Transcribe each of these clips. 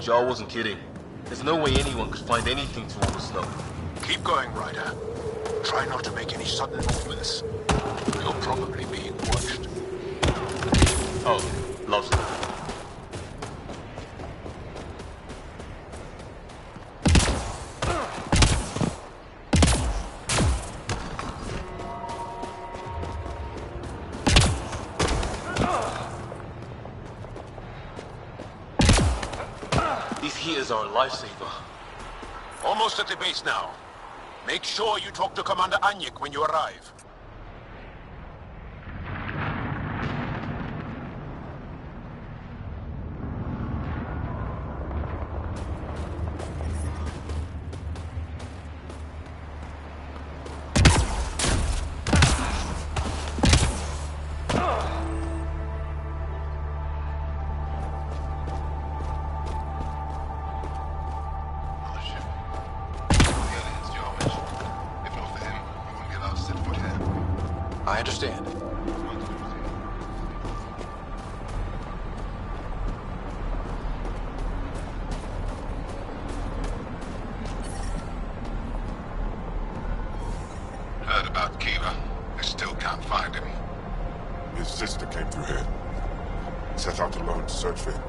Jarl wasn't kidding. There's no way anyone could find anything through all the snow. Keep going, Ryder. Try not to make any sudden movements. You're probably being watched. Oh, lovely. These heaters are a lifesaver. Almost at the base now. Make sure you talk to Commander Anyik when you arrive. I understand. Heard about Kiva. I still can't find him. His sister came through here. Set out alone to search for him.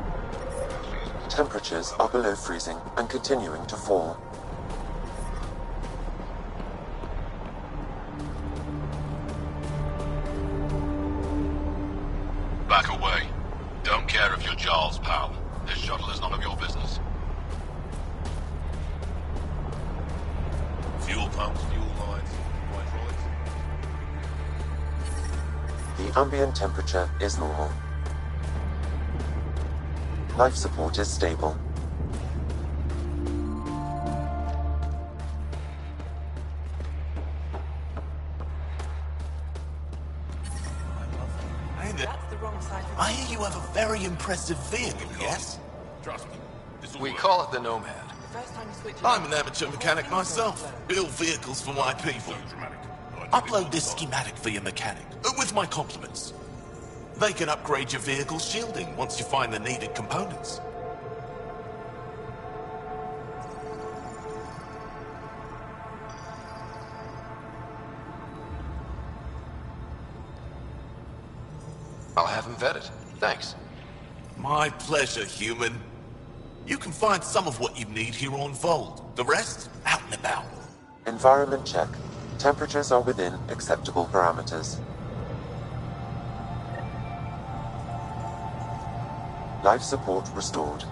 Temperatures are below freezing and continuing to fall. Back away. Don't care if you're Jarl's pal. This shuttle is none of your business. Fuel pumps, fuel lines, hydraulics. The ambient temperature is normal. Life support is stable. I hear you have a very impressive vehicle, yes? Trust me. We call it the Nomad. I'm an amateur mechanic myself. Build vehicles for my people. Upload this schematic for your mechanic, with my compliments. They can upgrade your vehicle's shielding once you find the needed components. I'll have him vetted. Thanks. My pleasure, human. You can find some of what you need here on Vold. The rest, out and about. Environment check. Temperatures are within acceptable parameters. Life support restored.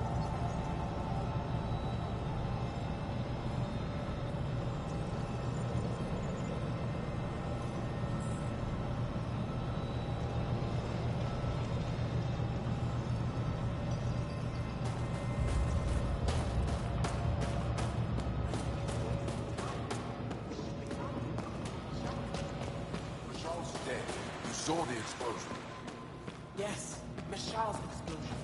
Saw the explosion. Yes, Michelle's explosion.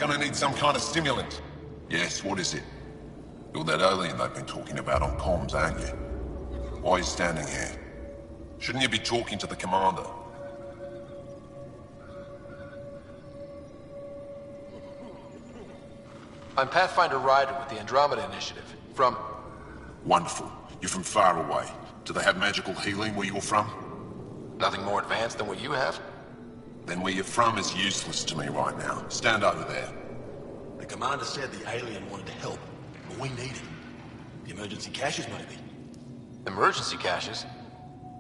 gonna need some kind of stimulant. Yes, what is it? You're that alien they've been talking about on comms, aren't you? Why are you standing here? Shouldn't you be talking to the commander? I'm Pathfinder Ryder with the Andromeda Initiative. From... Wonderful. You're from far away. Do they have magical healing where you're from? Nothing more advanced than what you have? Then where you're from is useless to me right now. Stand over there. The commander said the alien wanted to help, but we need it. The emergency caches, maybe. Emergency caches?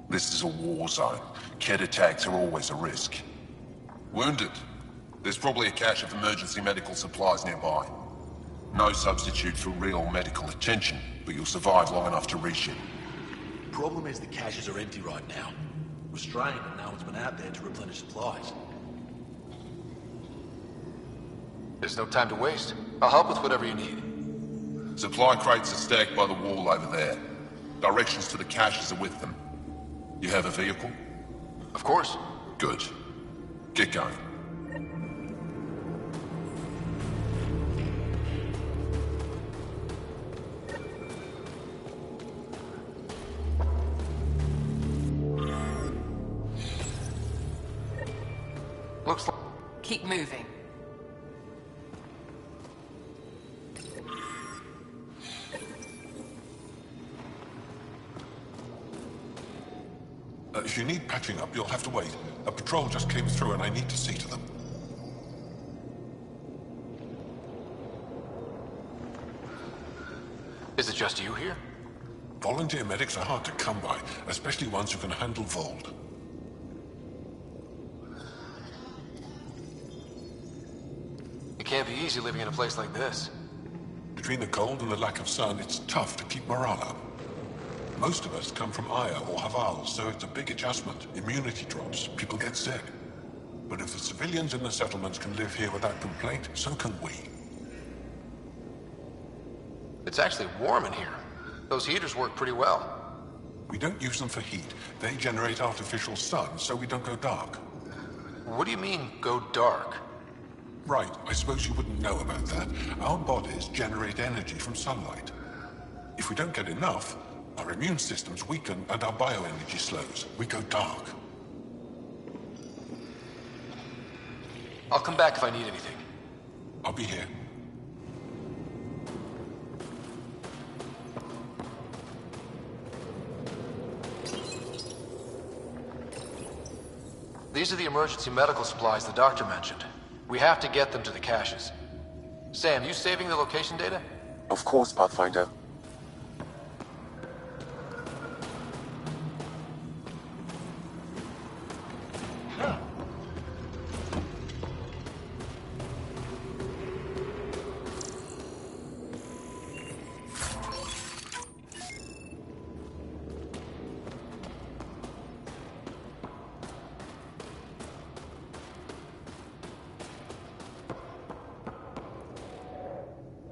This is a war zone. Kett attacks are always a risk. Wounded. There's probably a cache of emergency medical supplies nearby. No substitute for real medical attention, but you'll survive long enough to reach it. Problem is the caches are empty right now. Restrained and no one's been out there to replenish supplies. There's no time to waste. I'll help with whatever you need. Supply crates are stacked by the wall over there. Directions to the caches are with them. You have a vehicle? Of course. Good. Get going. Looks like... Keep moving. If you need patching up, you'll have to wait. A patrol just came through and I need to see to them. Is it just you here? Volunteer medics are hard to come by, especially ones who can handle Vold. It can't be easy living in a place like this. Between the cold and the lack of sun, it's tough to keep morale up. Most of us come from Aya or Haval, so it's a big adjustment. Immunity drops, people get sick. But if the civilians in the settlements can live here without complaint, so can we. It's actually warm in here. Those heaters work pretty well. We don't use them for heat. They generate artificial sun, so we don't go dark. What do you mean, go dark? Right, I suppose you wouldn't know about that. Our bodies generate energy from sunlight. If we don't get enough, our immune systems weaken and our bioenergy slows. We go dark. I'll come back if I need anything. I'll be here. These are the emergency medical supplies the doctor mentioned. We have to get them to the caches. Sam, you saving the location data? Of course, Pathfinder.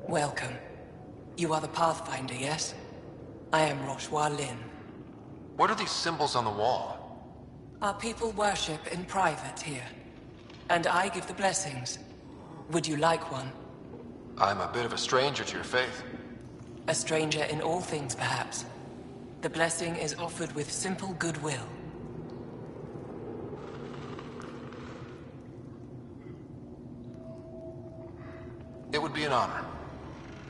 Welcome. You are the Pathfinder, yes? I am Roshua Lin. What are these symbols on the wall? Our people worship in private here. And I give the blessings. Would you like one? I'm a bit of a stranger to your faith. A stranger in all things, perhaps. The blessing is offered with simple goodwill. It would be an honor.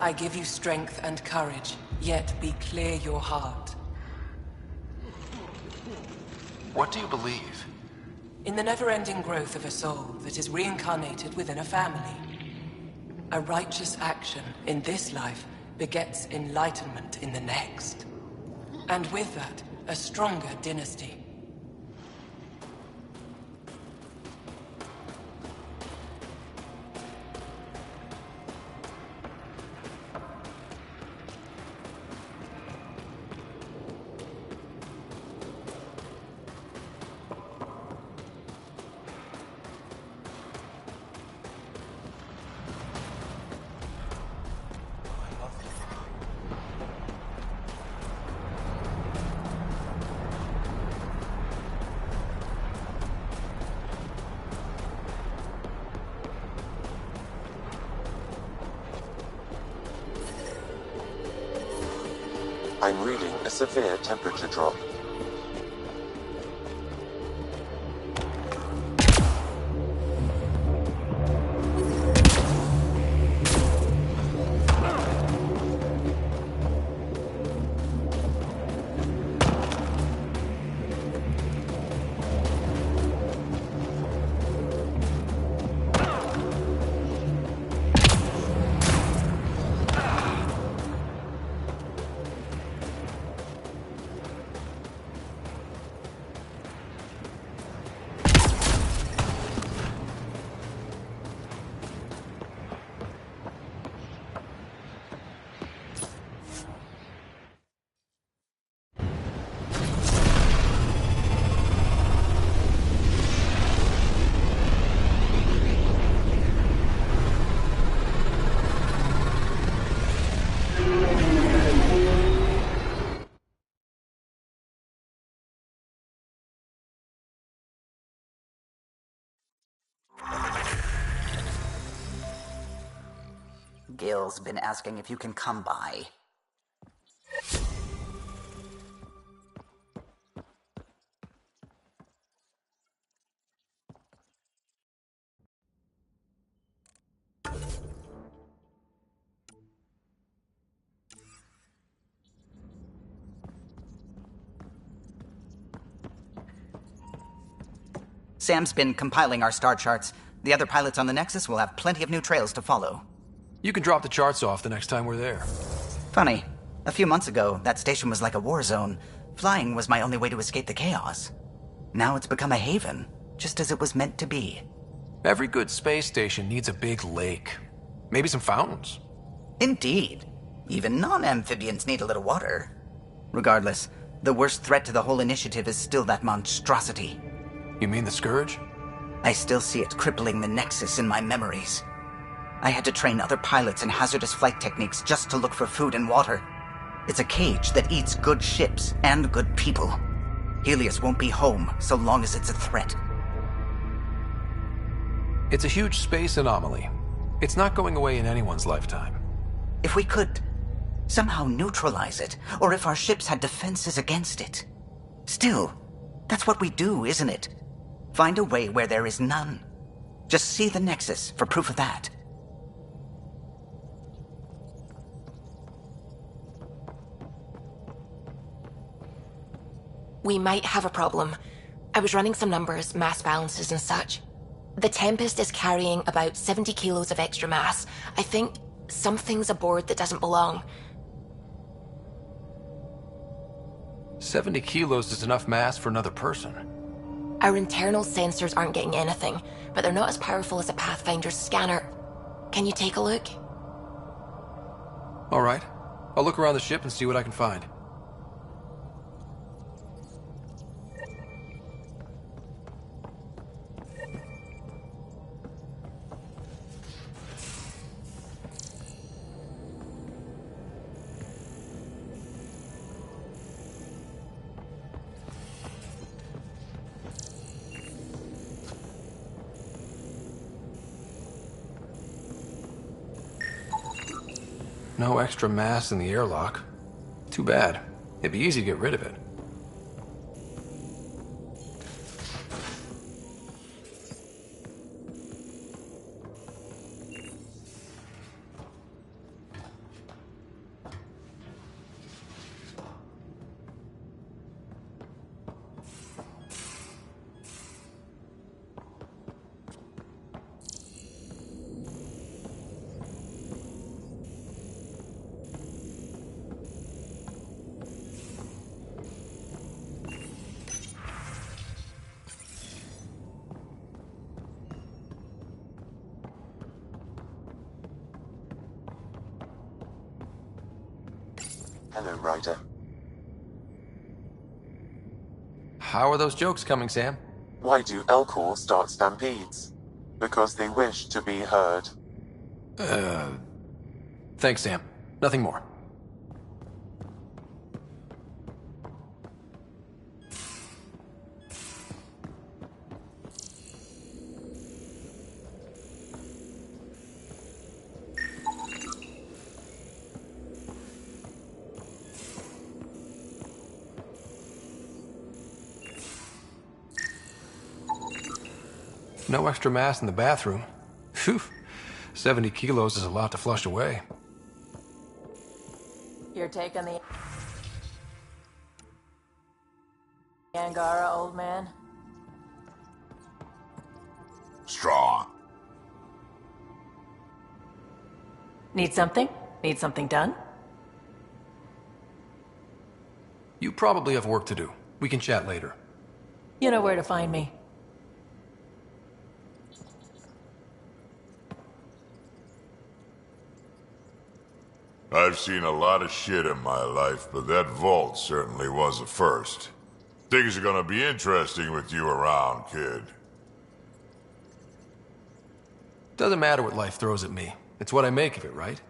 I give you strength and courage, yet be clear your heart. What do you believe? In the never-ending growth of a soul that is reincarnated within a family. A righteous action in this life begets enlightenment in the next. And with that, a stronger dynasty. I'm reading a severe temperature drop. Gil's been asking if you can come by. Sam's been compiling our star charts. The other pilots on the Nexus will have plenty of new trails to follow. You can drop the charts off the next time we're there. Funny. A few months ago, that station was like a war zone. Flying was my only way to escape the chaos. Now it's become a haven, just as it was meant to be. Every good space station needs a big lake. Maybe some fountains. Indeed. Even non-amphibians need a little water. Regardless, the worst threat to the whole initiative is still that monstrosity. You mean the Scourge? I still see it crippling the Nexus in my memories. I had to train other pilots in hazardous flight techniques just to look for food and water. It's a cage that eats good ships and good people. Helios won't be home so long as it's a threat. It's a huge space anomaly. It's not going away in anyone's lifetime. If we could somehow neutralize it, or if our ships had defenses against it. Still, that's what we do, isn't it? Find a way where there is none. Just see the Nexus for proof of that. We might have a problem. I was running some numbers, mass balances and such. The Tempest is carrying about 70 kilos of extra mass. I think something's aboard that doesn't belong. 70 kilos is enough mass for another person. Our internal sensors aren't getting anything, but they're not as powerful as a Pathfinder's scanner. Can you take a look? All right. I'll look around the ship and see what I can find. No extra mass in the airlock. Too bad. It'd be easy to get rid of it. Hello, Ryder. How are those jokes coming, Sam? Why do Elcor start stampedes? Because they wish to be heard. Thanks, Sam. Nothing more. No extra mass in the bathroom. Phew. 70 kilos is a lot to flush away. Your take on the Angara, old man? Strong. Need something? Need something done? You probably have work to do. We can chat later. You know where to find me. I've seen a lot of shit in my life, but that vault certainly was a first. Things are gonna be interesting with you around, kid. Doesn't matter what life throws at me. It's what I make of it, right?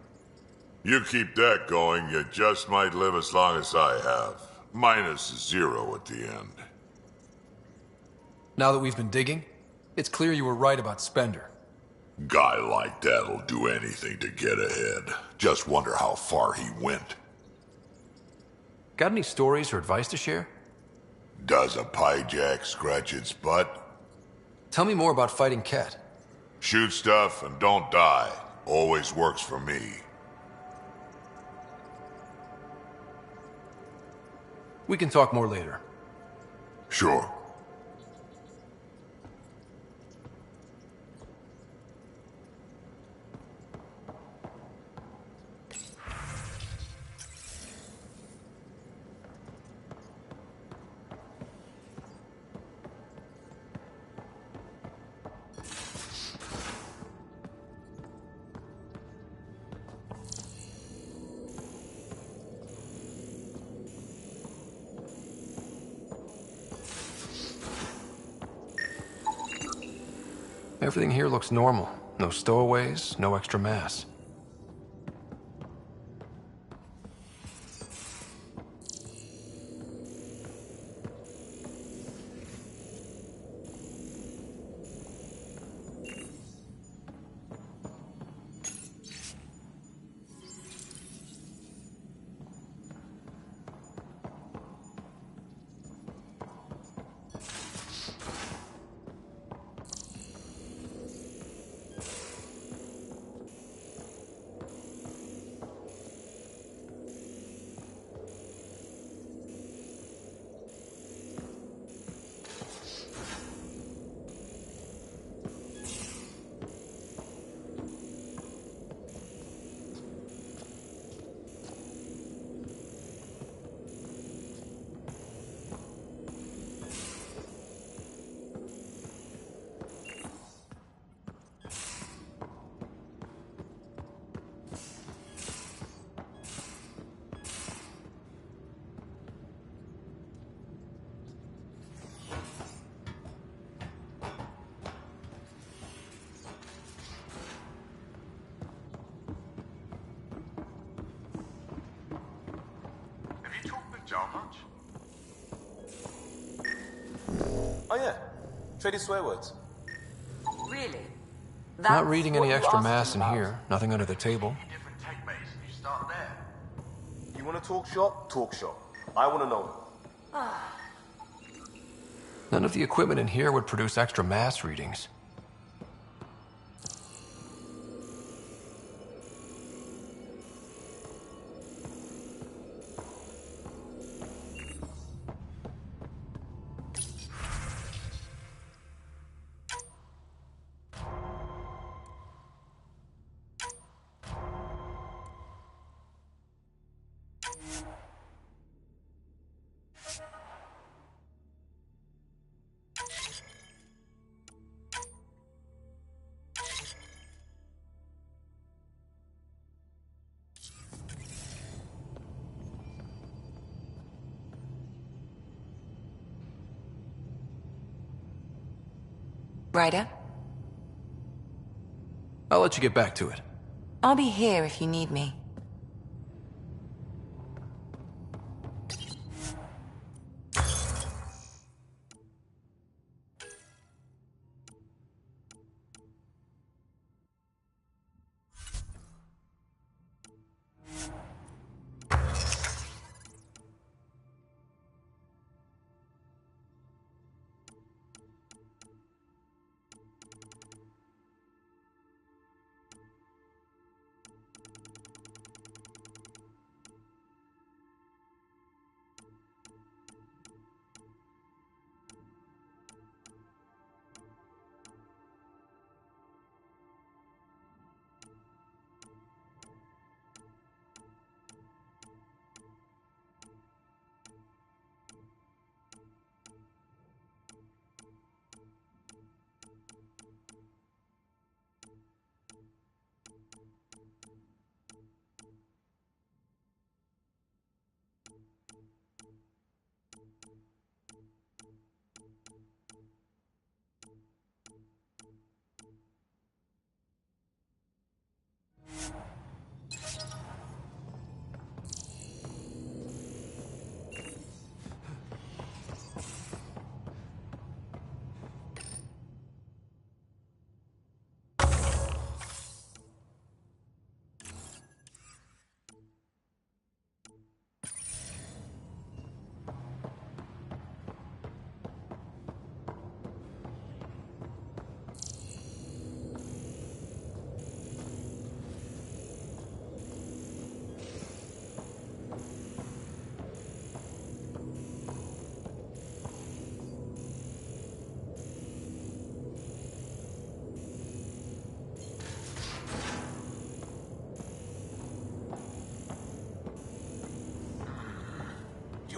You keep that going, you just might live as long as I have. Minus 0 at the end. Now that we've been digging, it's clear you were right about Spender. Guy like that'll do anything to get ahead. Just wonder how far he went. Got any stories or advice to share? Does a pyjak scratch its butt? Tell me more about fighting Ket. Shoot stuff and don't die. Always works for me. We can talk more later. Sure. Everything here looks normal. No stowaways, no extra mass. Oh yeah, traded swear words. Really? Not reading any extra mass in here. Nothing under the table. Different tech base, you start there. You want to talk shop? Talk shop. I want to know. None of the equipment in here would produce extra mass readings. Ryder? I'll let you get back to it. I'll be here if you need me.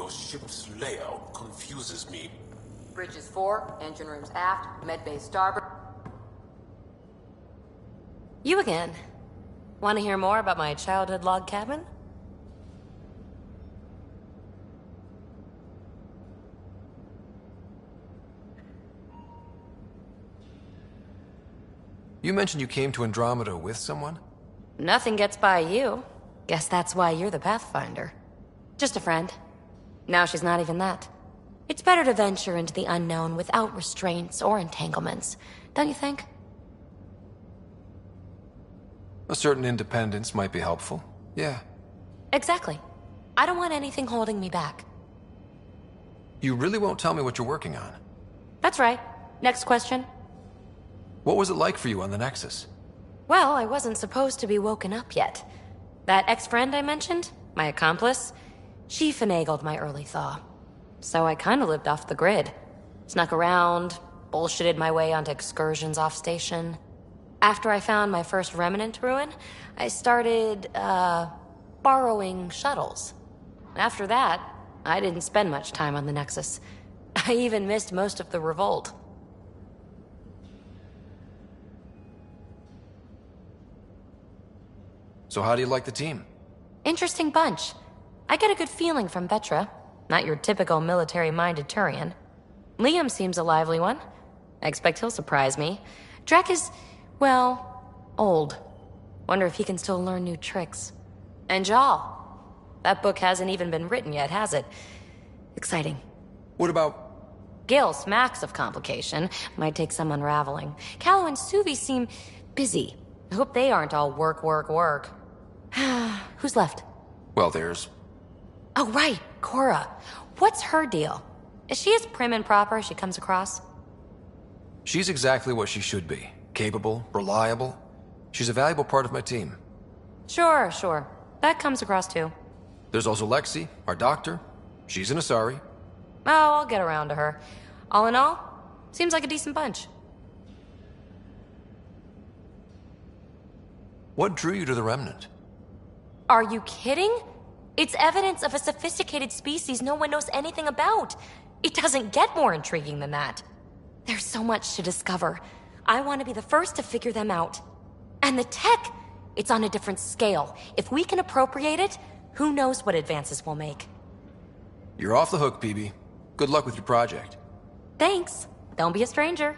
Your ship's layout confuses me. Bridges 4, engine rooms aft, medbay starboard. You again. Want to hear more about my childhood log cabin? You mentioned you came to Andromeda with someone? Nothing gets by you. Guess that's why you're the Pathfinder. Just a friend. Now she's not even that. It's better to venture into the unknown without restraints or entanglements, don't you think? A certain independence might be helpful. Yeah. Exactly. I don't want anything holding me back. You really won't tell me what you're working on? That's right. Next question. What was it like for you on the Nexus? Well, I wasn't supposed to be woken up yet. That ex-friend I mentioned, my accomplice, she finagled my early thaw. So I kinda lived off the grid. Snuck around, bullshitted my way onto excursions off station. After I found my first remnant ruin, I started, borrowing shuttles. After that, I didn't spend much time on the Nexus. I even missed most of the revolt. So how do you like the team? Interesting bunch. I get a good feeling from Vetra. Not your typical military-minded Turian. Liam seems a lively one. I expect he'll surprise me. Drek is, well, old. Wonder if he can still learn new tricks. And Jal. That book hasn't even been written yet, has it? Exciting. What about... Gil smacks of complication. Might take some unraveling. Callow and Suvi seem busy. I hope they aren't all work, work, work. Who's left? Well, there's... Oh, right, Cora. What's her deal? Is she as prim and proper as she comes across? She's exactly what she should be. Capable, reliable. She's a valuable part of my team. Sure. That comes across too. There's also Lexi, our doctor. She's an Asari. Oh, I'll get around to her. All in all, seems like a decent bunch. What drew you to the Remnant? Are you kidding? It's evidence of a sophisticated species no one knows anything about. It doesn't get more intriguing than that. There's so much to discover. I want to be the first to figure them out. And the tech, it's on a different scale. If we can appropriate it, who knows what advances we'll make. You're off the hook, PB. Good luck with your project. Thanks. Don't be a stranger.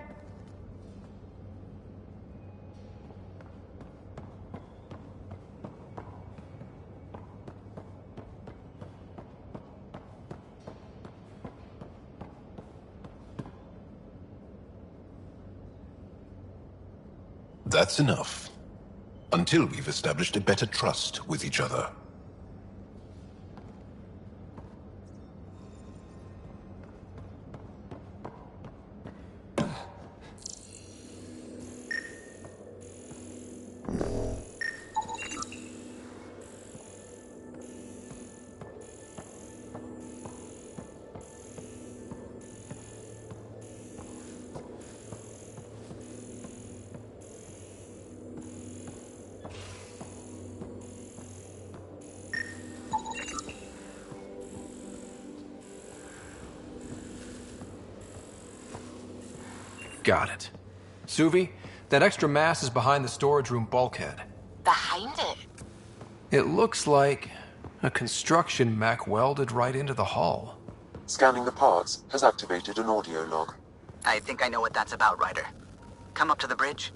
That's enough. Until we've established a better trust with each other. Got it. Suvi, that extra mass is behind the storage room bulkhead. Behind it? It looks like a construction mech welded right into the hull. Scanning the parts has activated an audio log. I think I know what that's about, Ryder. Come up to the bridge.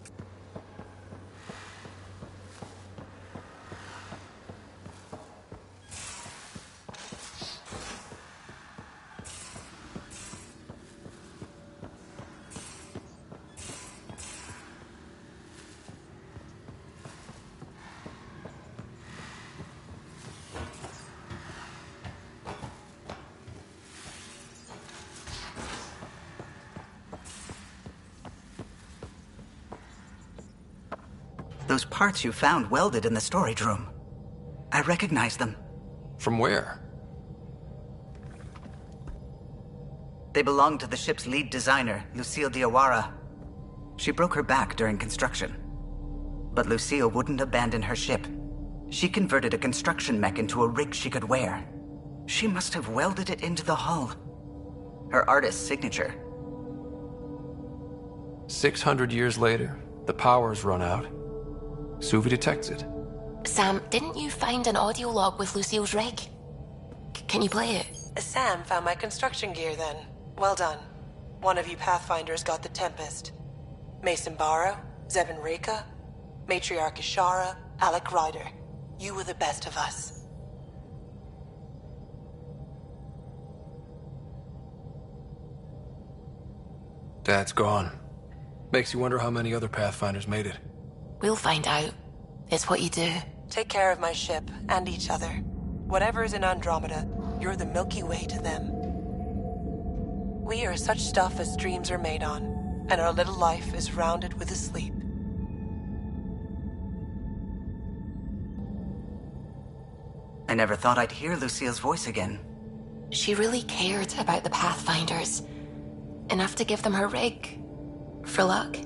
Those parts you found welded in the storage room. I recognize them. From where? They belong to the ship's lead designer, Lucille Diawara. She broke her back during construction. But Lucille wouldn't abandon her ship. She converted a construction mech into a rig she could wear. She must have welded it into the hull. Her artist's signature. 600 years later, the power's run out. Suvi detects it. Sam, didn't you find an audio log with Lucille's rig? Can you play it? Sam found my construction gear then. Well done. One of you Pathfinders got the Tempest. Mason Barrow, Zevin Reka, Matriarch Ishara, Alec Ryder. You were the best of us. Dad's gone. Makes you wonder how many other Pathfinders made it. We'll find out. It's what you do. Take care of my ship and each other. Whatever is in Andromeda, you're the Milky Way to them. We are such stuff as dreams are made on, and our little life is rounded with a sleep. I never thought I'd hear Lucille's voice again. She really cared about the Pathfinders. Enough to give them her rig. For luck.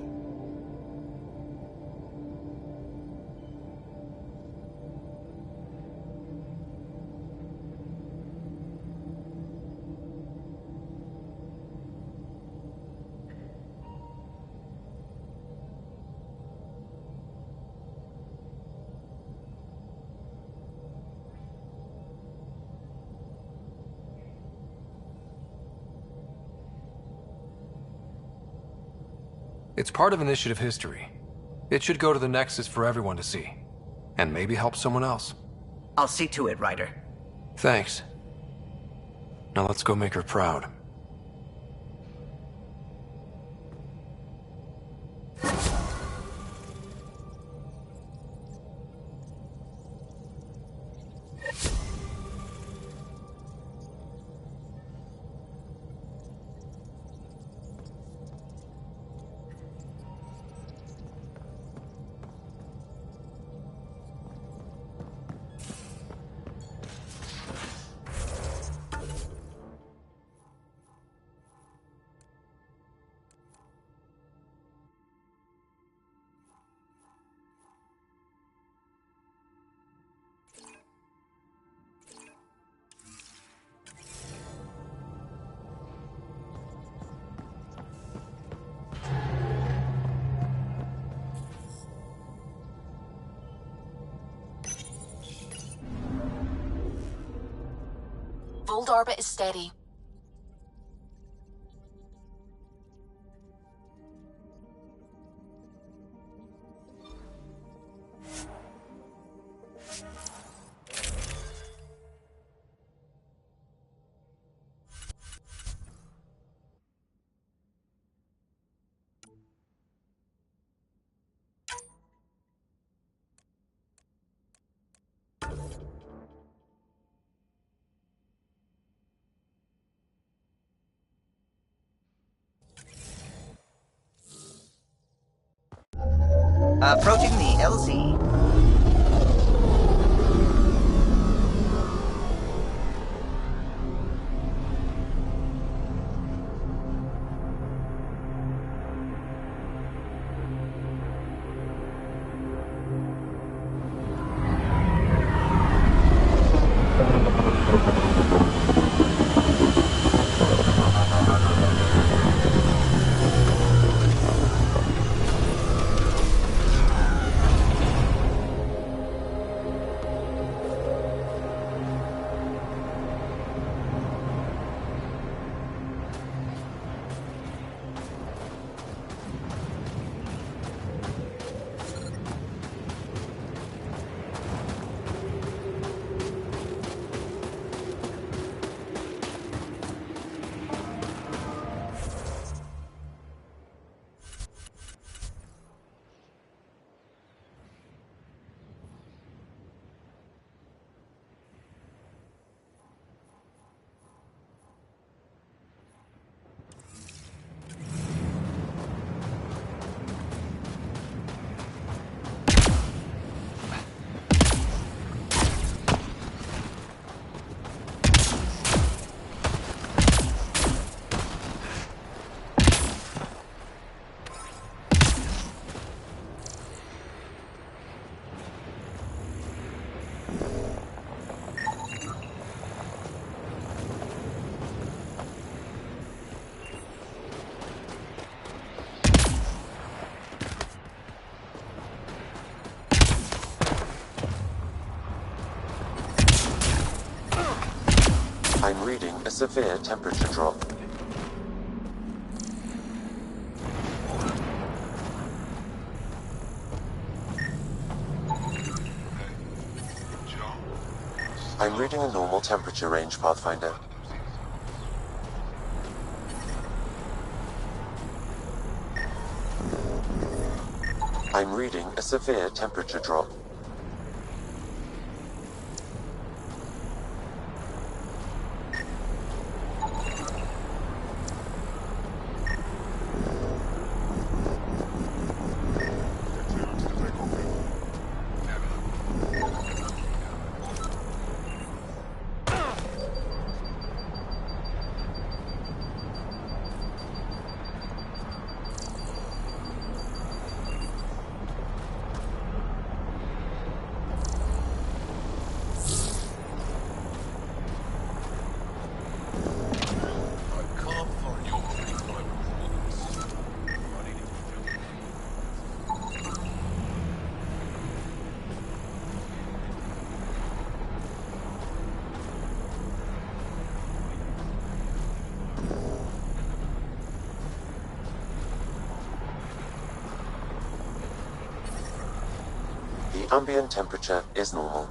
It's part of Initiative history. It should go to the Nexus for everyone to see. And maybe help someone else. I'll see to it, Ryder. Thanks. Now let's go make her proud. Fold orbit is steady. Approaching the LZ. I'm reading a severe temperature drop. I'm reading a normal temperature range, Pathfinder. I'm reading a severe temperature drop. The ambient temperature is normal.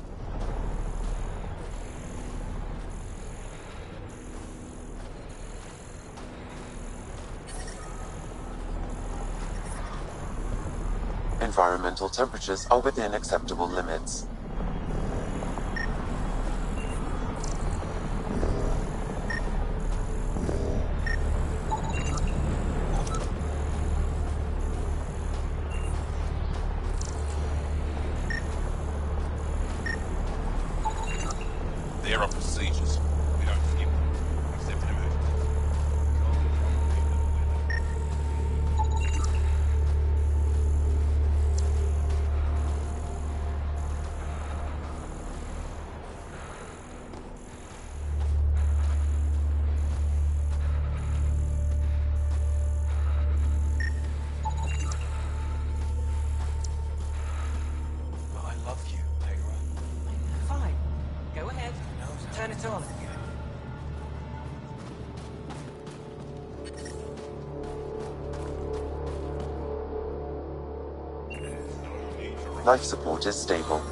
Environmental temperatures are within acceptable limits. There are procedures. We don't skip them, except in emergency. I love you, Hera. Fine. Go ahead. Turn it on. Life support is stable.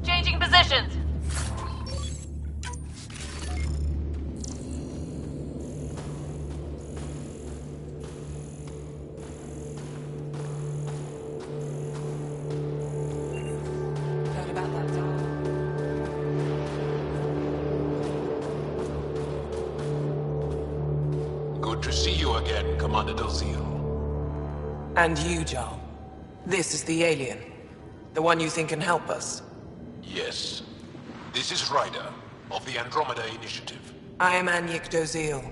Changing positions. Heard about that door? Good to see you again, Commander Dalziel. And you, Jarl. This is the alien. The one you think can help us. Yes. This is Ryder, of the Andromeda Initiative. I am Anyik Dozil.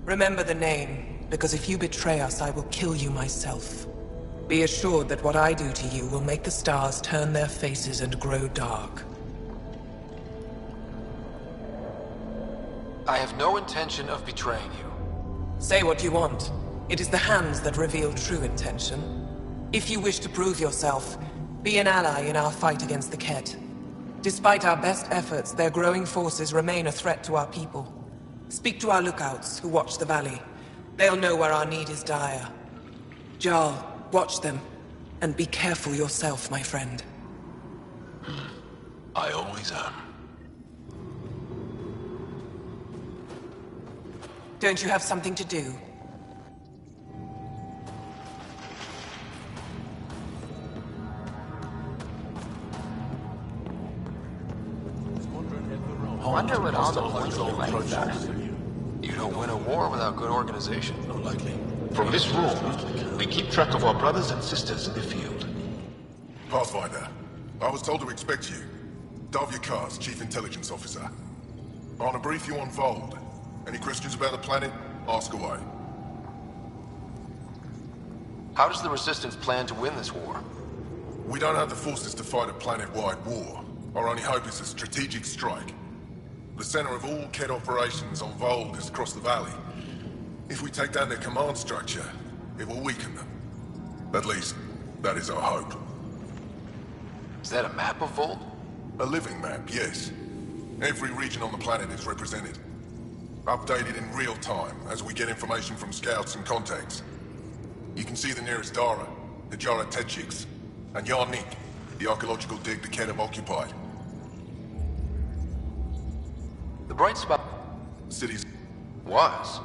Remember the name, because if you betray us, I will kill you myself. Be assured that what I do to you will make the stars turn their faces and grow dark. I have no intention of betraying you. Say what you want. It is the hands that reveal true intention. If you wish to prove yourself, be an ally in our fight against the Ket. Despite our best efforts, their growing forces remain a threat to our people. Speak to our lookouts, who watch the valley. They'll know where our need is dire. Jarl, watch them, and be careful yourself, my friend. I always am. Don't you have something to do? I wonder what all the points of life are. You don't win a war without good organization. Not likely. From this room, we keep track of our brothers and sisters in the field. Pathfinder, I was told to expect you. Davia Kars, Chief Intelligence Officer. I want to brief you on Vold. Any questions about the planet? Ask away. How does the Resistance plan to win this war? We don't have the forces to fight a planet-wide war. Our only hope is a strategic strike. The center of all Kett operations on Vold is across the valley. If we take down their command structure, it will weaken them. At least, that is our hope. Is that a map of Vold? A living map, yes. Every region on the planet is represented. Updated in real time as we get information from scouts and contacts. You can see the nearest Dara, the Jara Tetchiks, and Yarnik, the archaeological dig the Kett have occupied. The bright spot... City's... was.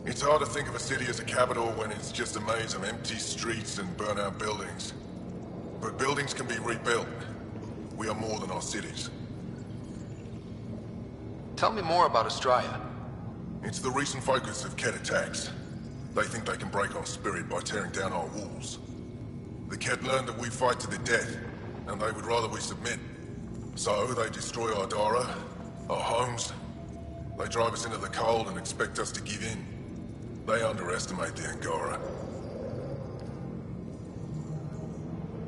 It's hard to think of a city as a capital when it's just a maze of empty streets and burnt-out buildings. But buildings can be rebuilt. We are more than our cities. Tell me more about Astraea. It's the recent focus of Kett attacks. They think they can break our spirit by tearing down our walls. The Kett learned that we fight to the death, and they would rather we submit. So they destroy our Dara, our homes. They drive us into the cold and expect us to give in. They underestimate the Angara.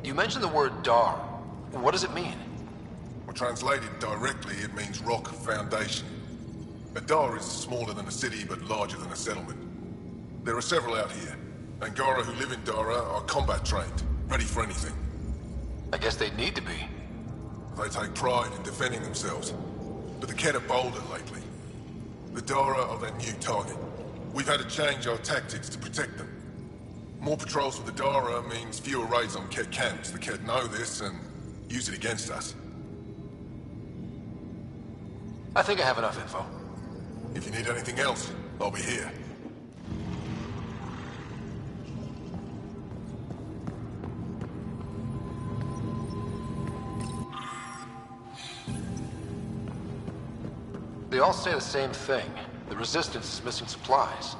You mentioned the word Dar. What does it mean? Well, translated directly, it means rock foundation. A Dar is smaller than a city, but larger than a settlement. There are several out here. Angara who live in Dara are combat trained, ready for anything. I guess they'd need to be. They take pride in defending themselves. But the Kett are bolder lately. The Dara are their new target. We've had to change our tactics to protect them. More patrols for the Dara means fewer raids on Kett camps. The Kett know this and use it against us. I think I have enough info. If you need anything else, I'll be here. They all say the same thing. The Resistance is missing supplies.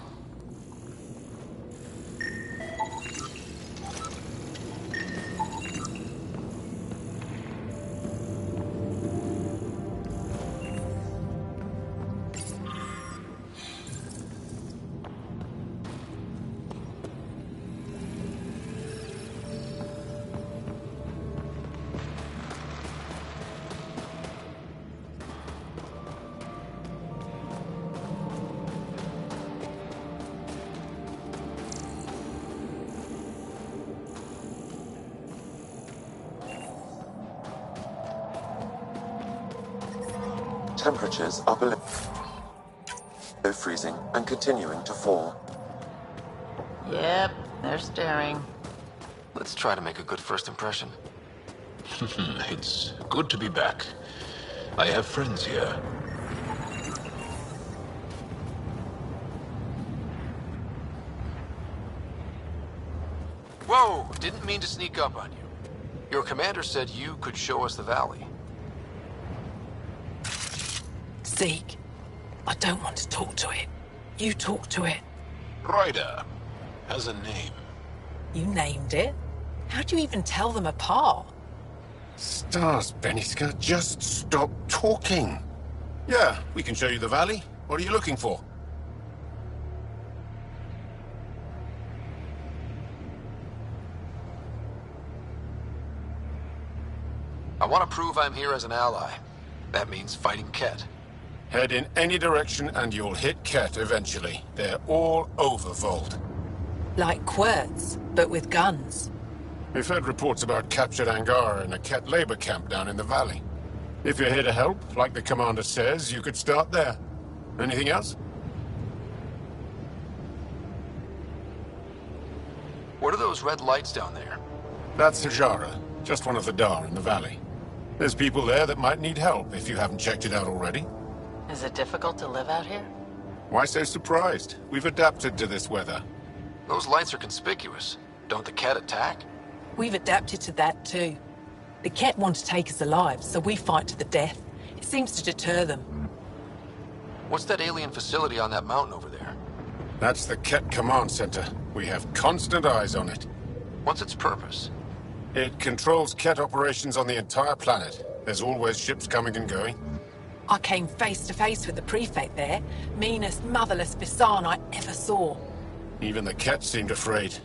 Temperatures are below freezing and continuing to fall. Yep, they're staring. Let's try to make a good first impression. It's good to be back. I have friends here. Whoa! Didn't mean to sneak up on you. Your commander said you could show us the valley. Zeke, I don't want to talk to it. You talk to it. Ryder has a name. You named it? How'd you even tell them apart? Stars, Beniska, just stop talking. Yeah, we can show you the valley. What are you looking for? I want to prove I'm here as an ally. That means fighting Kett. Head in any direction and you'll hit Kett eventually. They're all over Vold. Like Quirts, but with guns. We've heard reports about captured Angara in a Kett labor camp down in the valley. If you're here to help, like the commander says, you could start there. Anything else? What are those red lights down there? That's Jara, just one of the Dar in the valley. There's people there that might need help if you haven't checked it out already. Is it difficult to live out here? Why so surprised? We've adapted to this weather. Those lights are conspicuous. Don't the Kett attack? We've adapted to that too. The Kett want to take us alive, so we fight to the death. It seems to deter them. What's that alien facility on that mountain over there? That's the Kett Command Center. We have constant eyes on it. What's its purpose? It controls Kett operations on the entire planet. There's always ships coming and going. I came face to face with the prefect there. Meanest, motherless Bisan I ever saw. Even the Kett seemed afraid.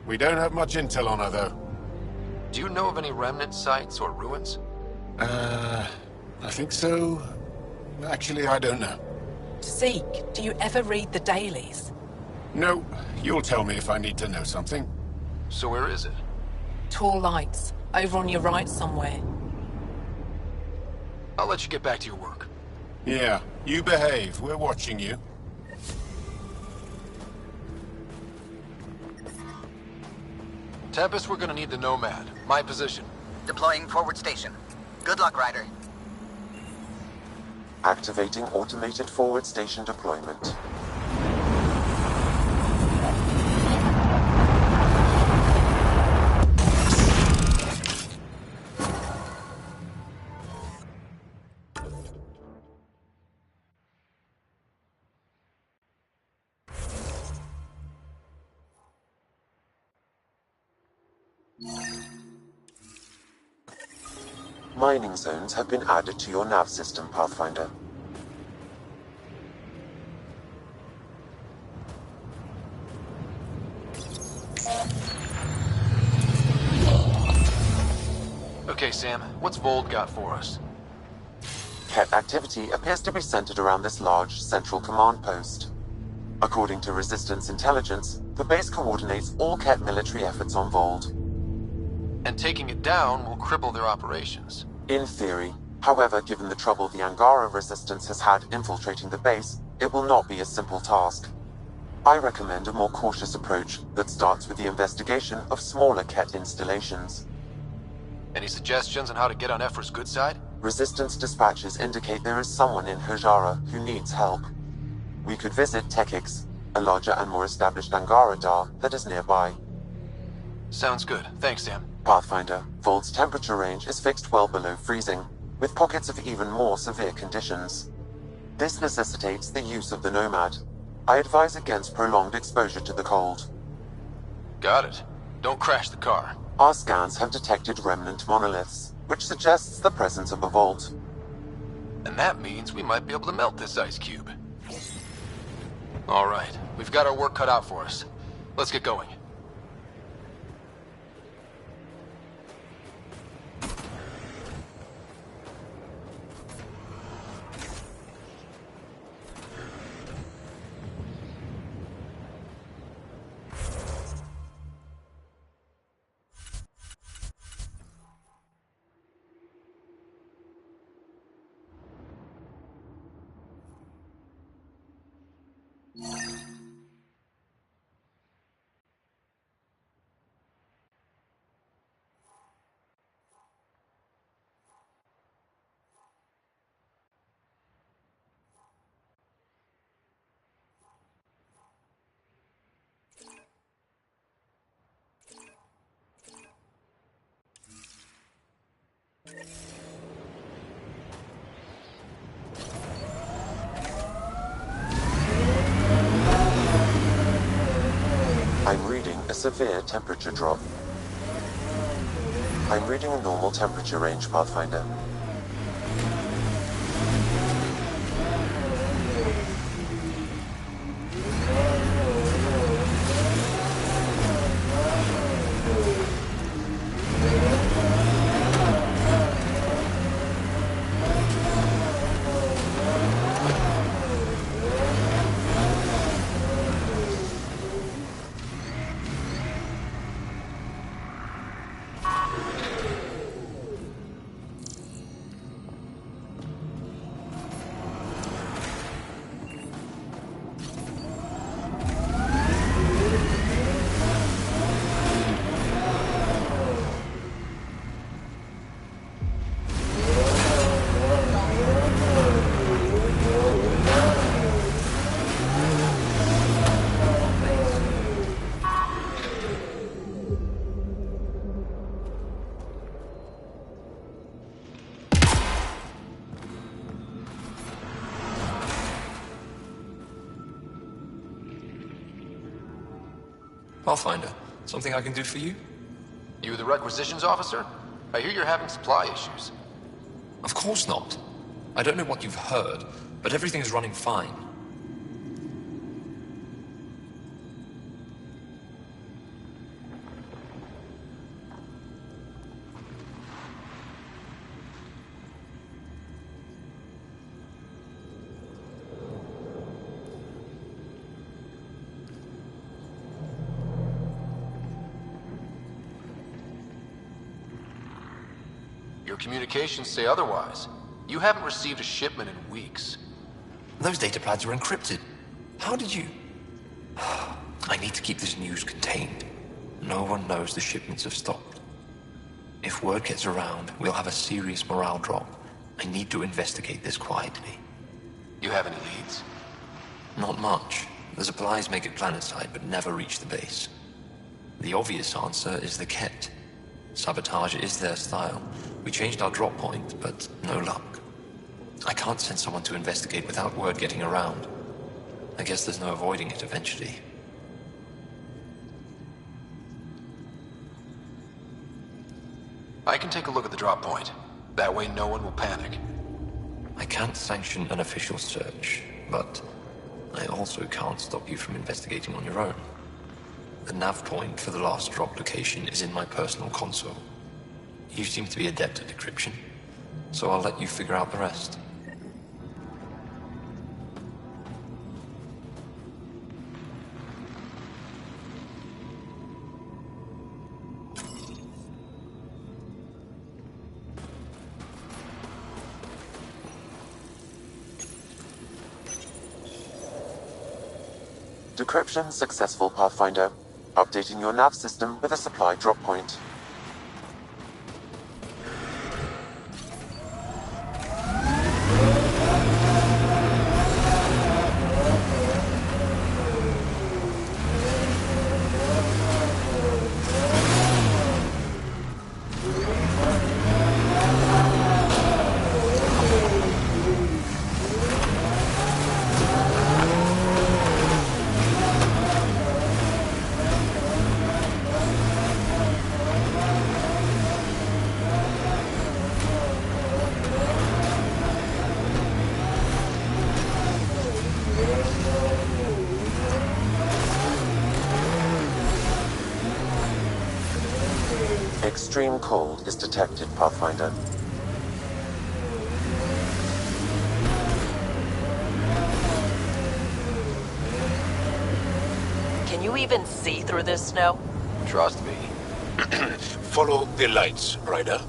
We don't have much intel on her, though. Do you know of any remnant sites or ruins? I think so. Actually, I don't know. Zeke, do you ever read the dailies? No, you'll tell me if I need to know something. So where is it? Tall lights, over on your right somewhere. I'll let you get back to your work. Yeah, you behave. We're watching you. Tempest, we're gonna need the Nomad. My position. Deploying forward station. Good luck, Ryder. Activating automated forward station deployment. Mining zones have been added to your nav system, Pathfinder. Okay, Sam, what's Vold got for us? Ket activity appears to be centered around this large central command post. According to Resistance intelligence, the base coordinates all Ket military efforts on Vold. And taking it down will cripple their operations. In theory. However, given the trouble the Angara Resistance has had infiltrating the base, it will not be a simple task. I recommend a more cautious approach that starts with the investigation of smaller Ket installations. Any suggestions on how to get on Ephra's good side? Resistance dispatches indicate there is someone in Hajara who needs help. We could visit Tekix, a larger and more established Angara Dar that is nearby. Sounds good. Thanks, Sam. Pathfinder, Vold's temperature range is fixed well below freezing, with pockets of even more severe conditions. This necessitates the use of the Nomad. I advise against prolonged exposure to the cold. Got it. Don't crash the car. Our scans have detected remnant monoliths, which suggests the presence of a vault. And that means we might be able to melt this ice cube. All right, we've got our work cut out for us. Let's get going. I'm reading a severe temperature drop. I'm reading a normal temperature range, Pathfinder. Pathfinder, something I can do for you? You the requisitions officer? I hear you're having supply issues. Of course not. I don't know what you've heard, but everything's running fine. Your communications say otherwise. You haven't received a shipment in weeks. Those data pads were encrypted. How did you... I need to keep this news contained. No one knows the shipments have stopped. If word gets around, we'll have a serious morale drop. I need to investigate this quietly. You have any leads? Not much. The supplies make it planetside, but never reach the base. The obvious answer is the Ket. Sabotage is their style. We changed our drop point, but no luck. I can't send someone to investigate without word getting around. I guess there's no avoiding it eventually. I can take a look at the drop point. That way no one will panic. I can't sanction an official search, but I also can't stop you from investigating on your own. The nav point for the last drop location is in my personal console. You seem to be adept at decryption, so I'll let you figure out the rest. Decryption successful, Pathfinder. Updating your nav system with a supply drop point. Extreme cold is detected, Pathfinder. Can you even see through this snow? Trust me. Follow the lights, Ryder.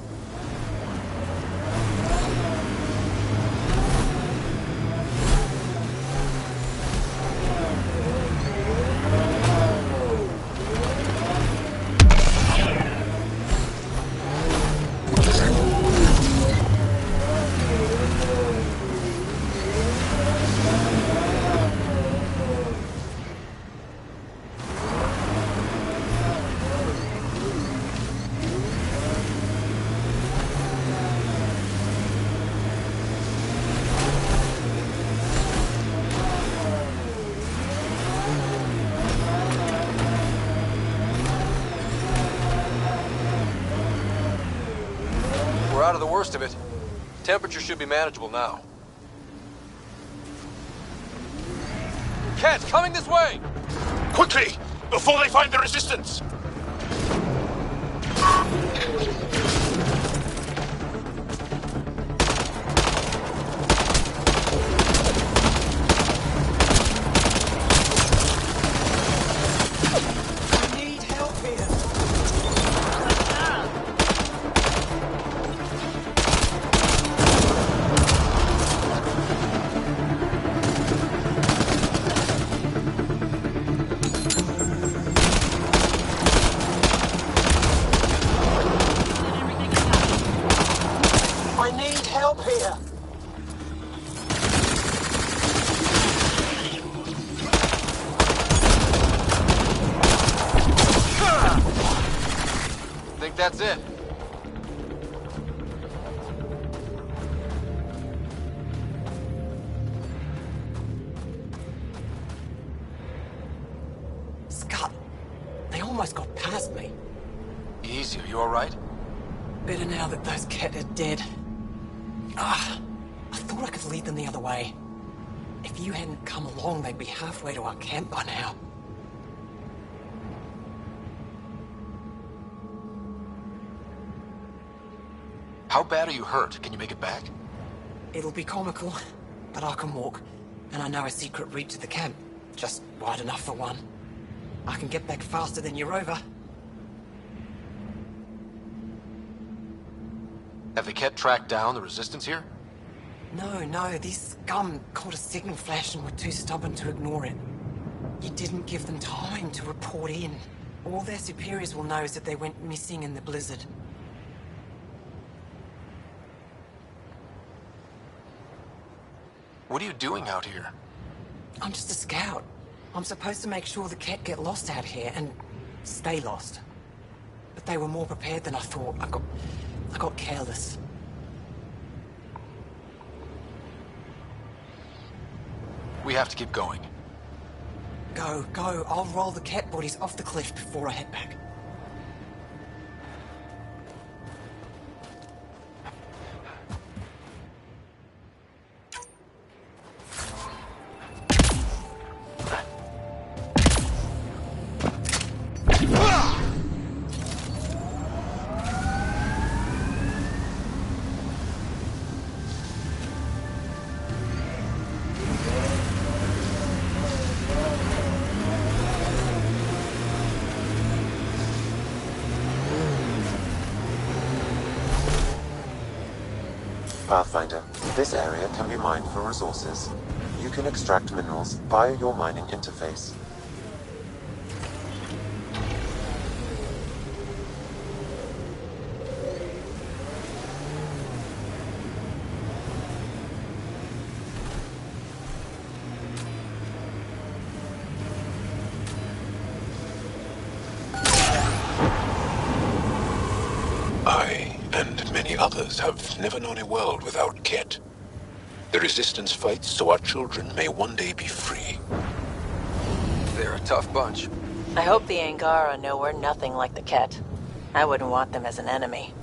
We're out of the worst of it. Temperature should be manageable now. Ket, coming this way! Quickly! Before they find the resistance! That's it. Scott, they almost got past me. Easy, are you alright? Better now that those Ket are dead. I thought I could lead them the other way. If you hadn't come along, they'd be halfway to our camp by now. How bad are you hurt? Can you make it back? It'll be comical, but I can walk, and I know a secret route to the camp. Just wide enough for one. I can get back faster than your rover. Have the Ket tracked down the resistance here? No, these scum caught a signal flash and were too stubborn to ignore it. You didn't give them time to report in. All their superiors will know is that they went missing in the blizzard. What are you doing out here? I'm just a scout. I'm supposed to make sure the Ket get lost out here and stay lost. But they were more prepared than I thought. I got careless. We have to keep going. Go. I'll roll the Ket bodies off the cliff before I head back. Pathfinder, this area can be mined for resources. You can extract minerals via your mining interface. I, and many others, have never known a world without Ket. The Resistance fights so our children may one day be free. They're a tough bunch. I hope the Angara know we're nothing like the Ket. I wouldn't want them as an enemy.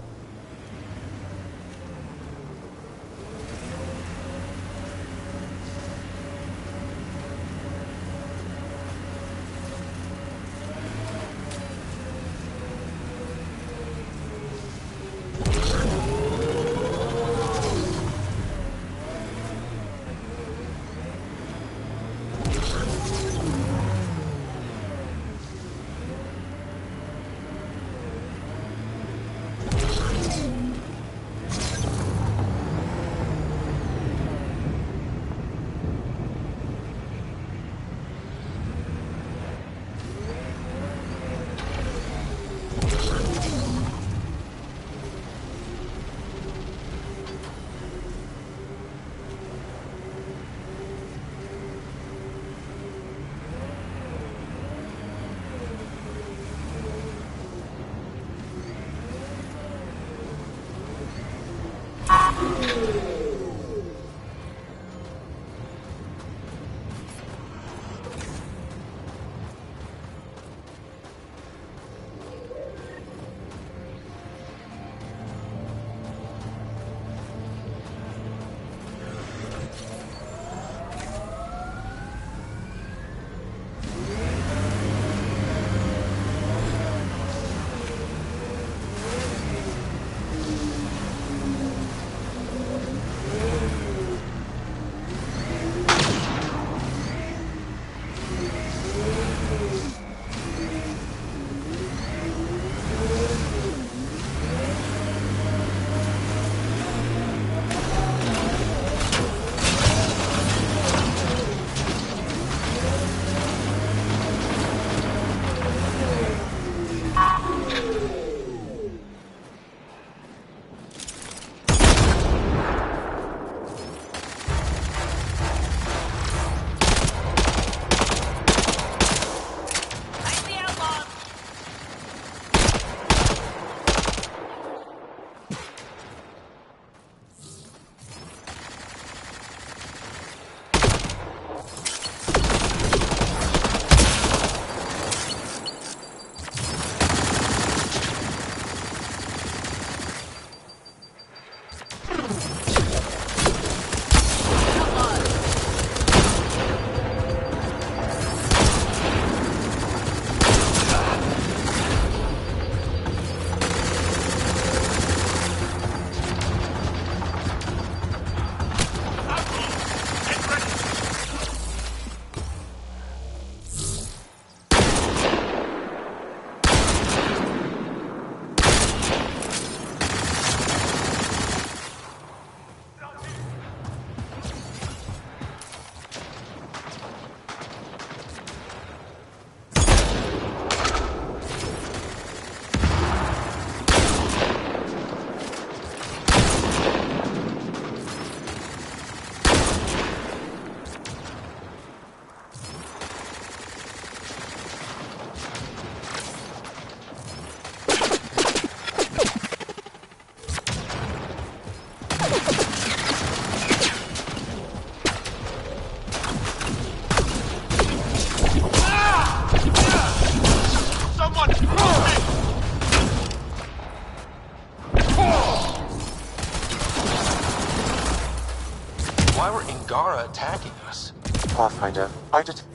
Angara attacking us? Pathfinder, I detect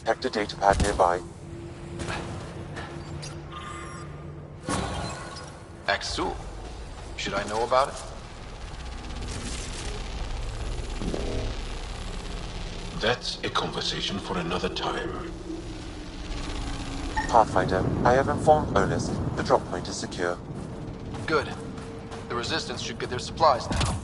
a datapad nearby. Axul. Should I know about it? That's a conversation for another time. Pathfinder, I have informed Olis. The drop point is secure. Good. The Resistance should get their supplies now.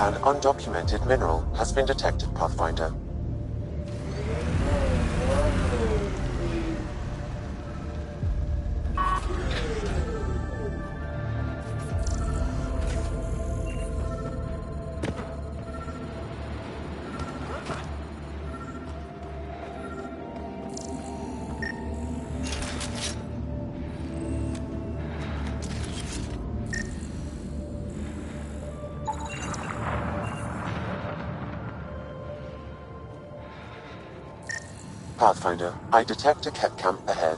An undocumented mineral has been detected, Pathfinder. Pathfinder, I detect a Ket camp ahead.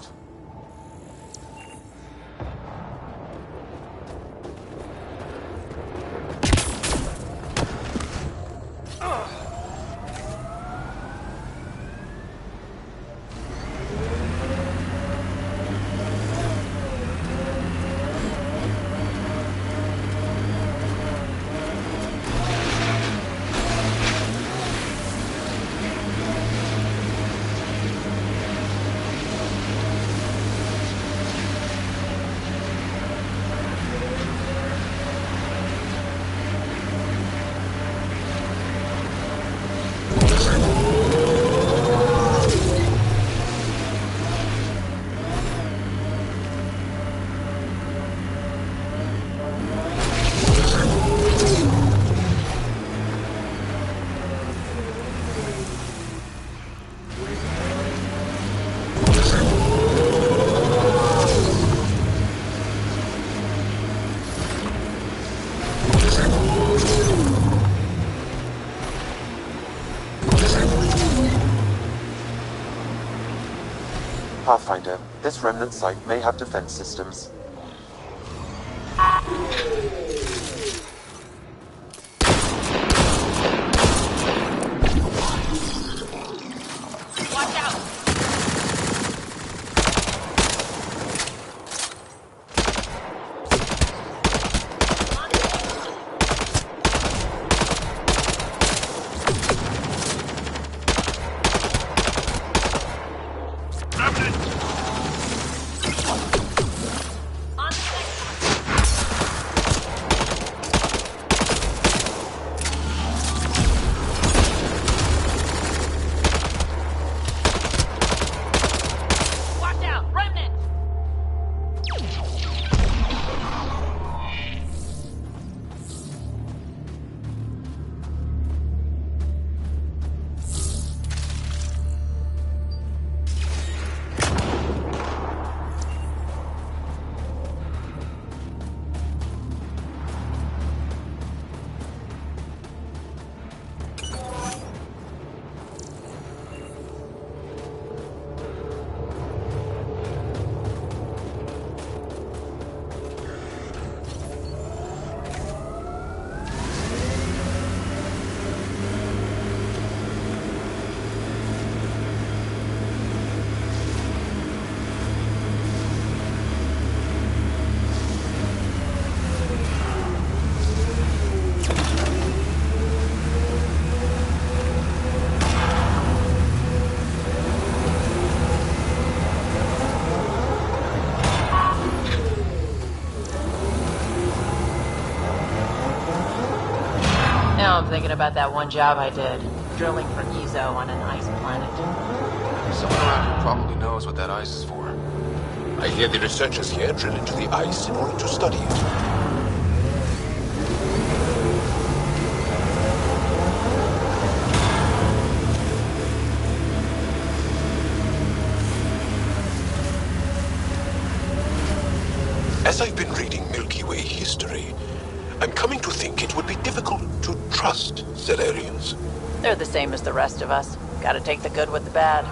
Pathfinder, this remnant site may have defense systems. Watch out! Watch out! Remnant! Now I'm thinking about that one job I did, drilling for Ezo on an ice planet. Someone around here probably knows what that ice is for. I hear the researchers here drill into the ice in order to study it. As I've been reading Milky Way history, I'm coming to think it would be difficult to trust Salarians. They're the same as the rest of us. Gotta take the good with the bad.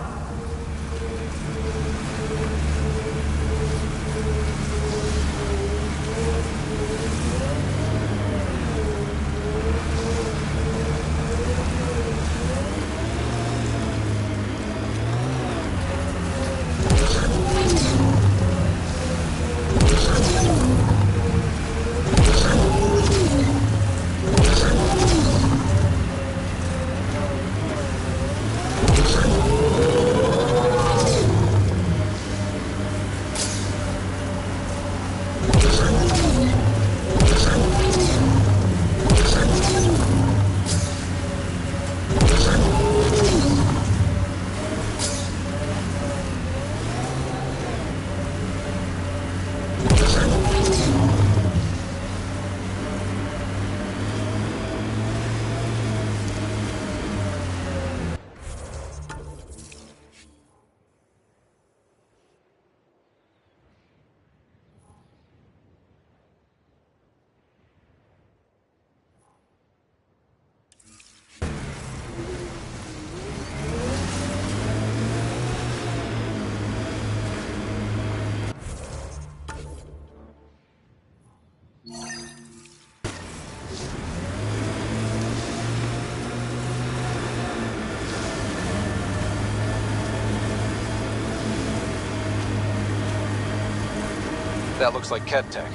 That looks like Ket tech.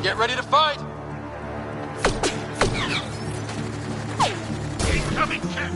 Get ready to fight! Incoming Ket!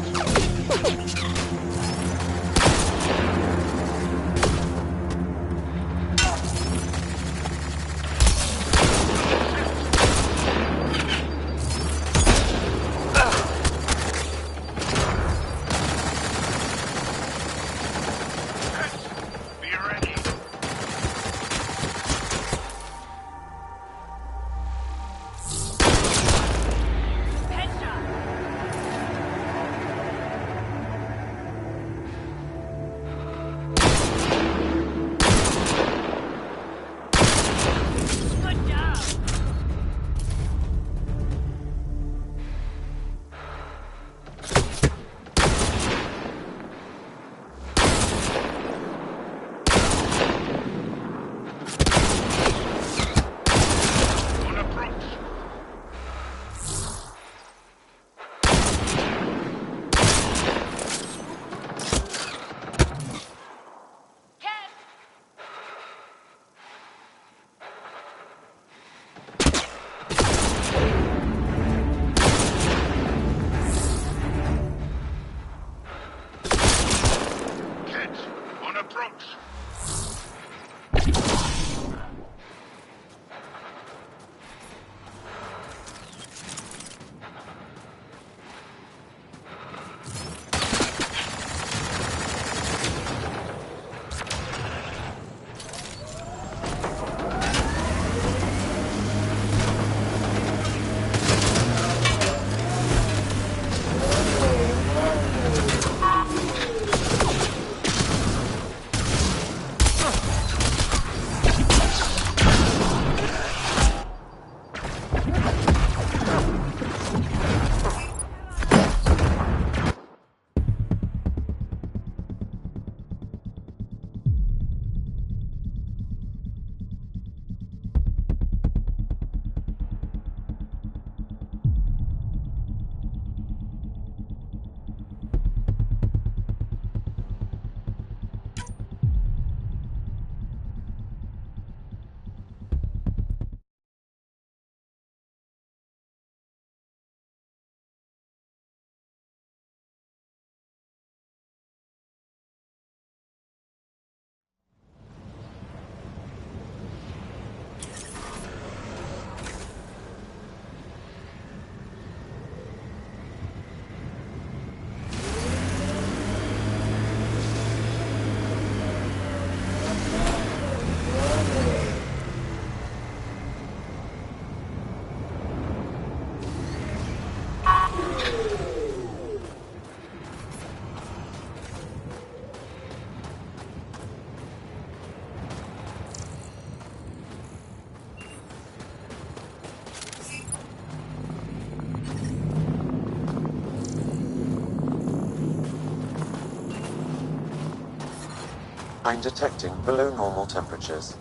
I'm detecting below normal temperatures.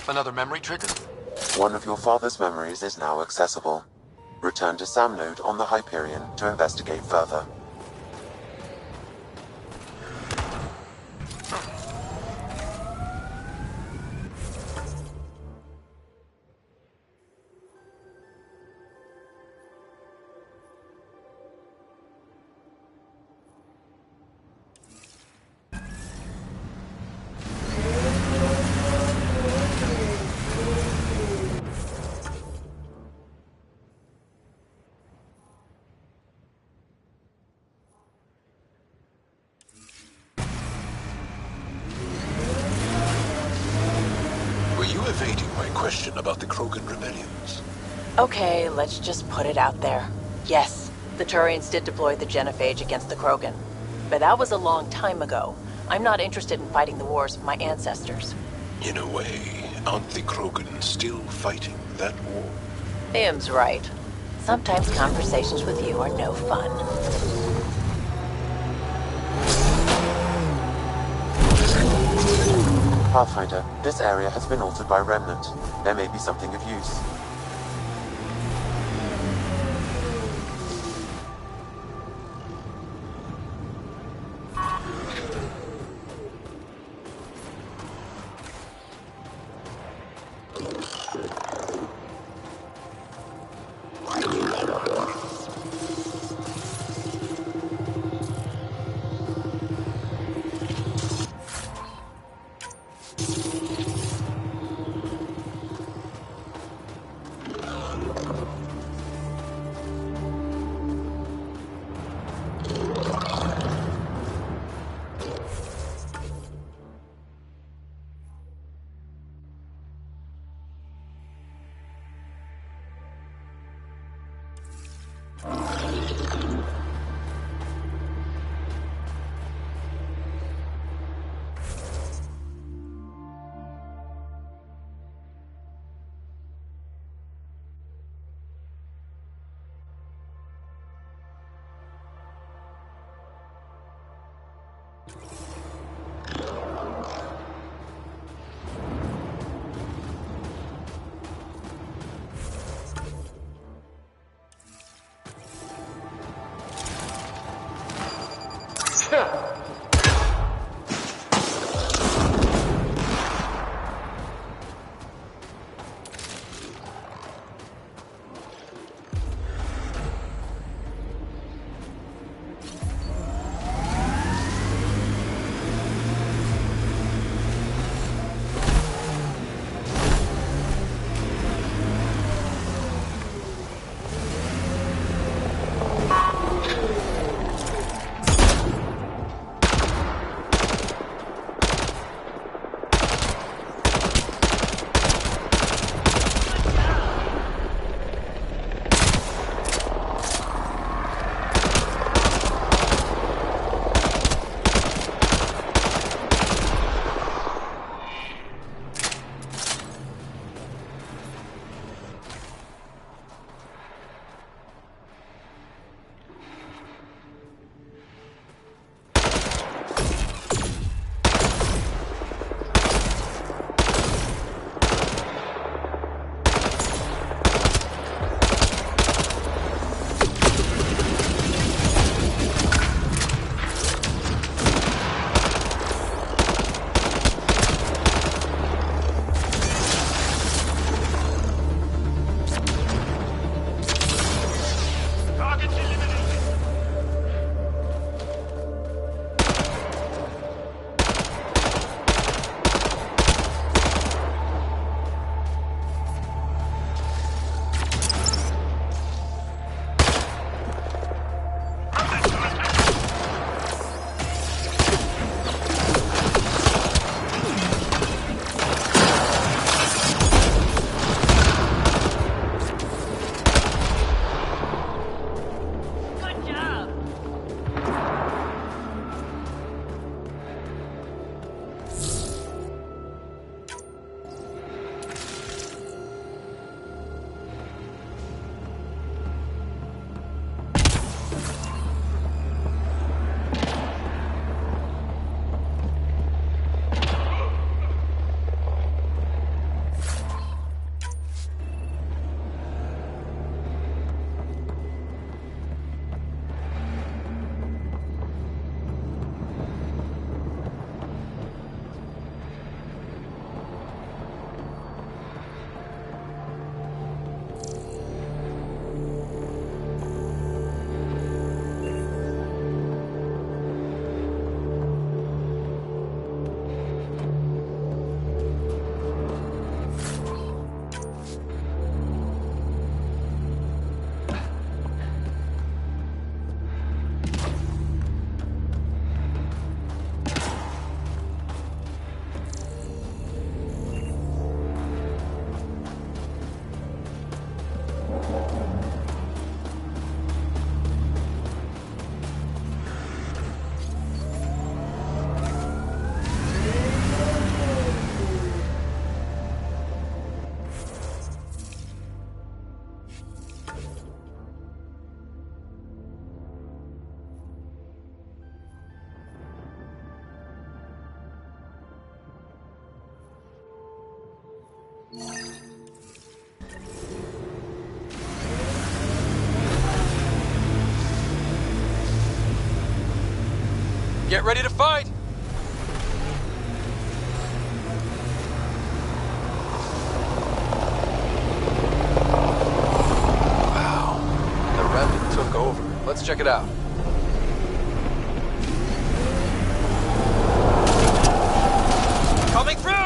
Another memory trigger? One of your father's memories is now accessible. Return to Sam Node on the Hyperion to investigate further. Were you evading my question about the Krogan rebellions? Okay, let's just put it out there. Yes, the Turians did deploy the Genophage against the Krogan. But that was a long time ago. I'm not interested in fighting the wars of my ancestors. In a way, aren't the Krogan still fighting that war? Liam's right. Sometimes conversations with you are no fun. Pathfinder, this area has been altered by Remnant. There may be something of use. Get ready to fight! Wow. The remnant took over. Let's check it out. Coming through!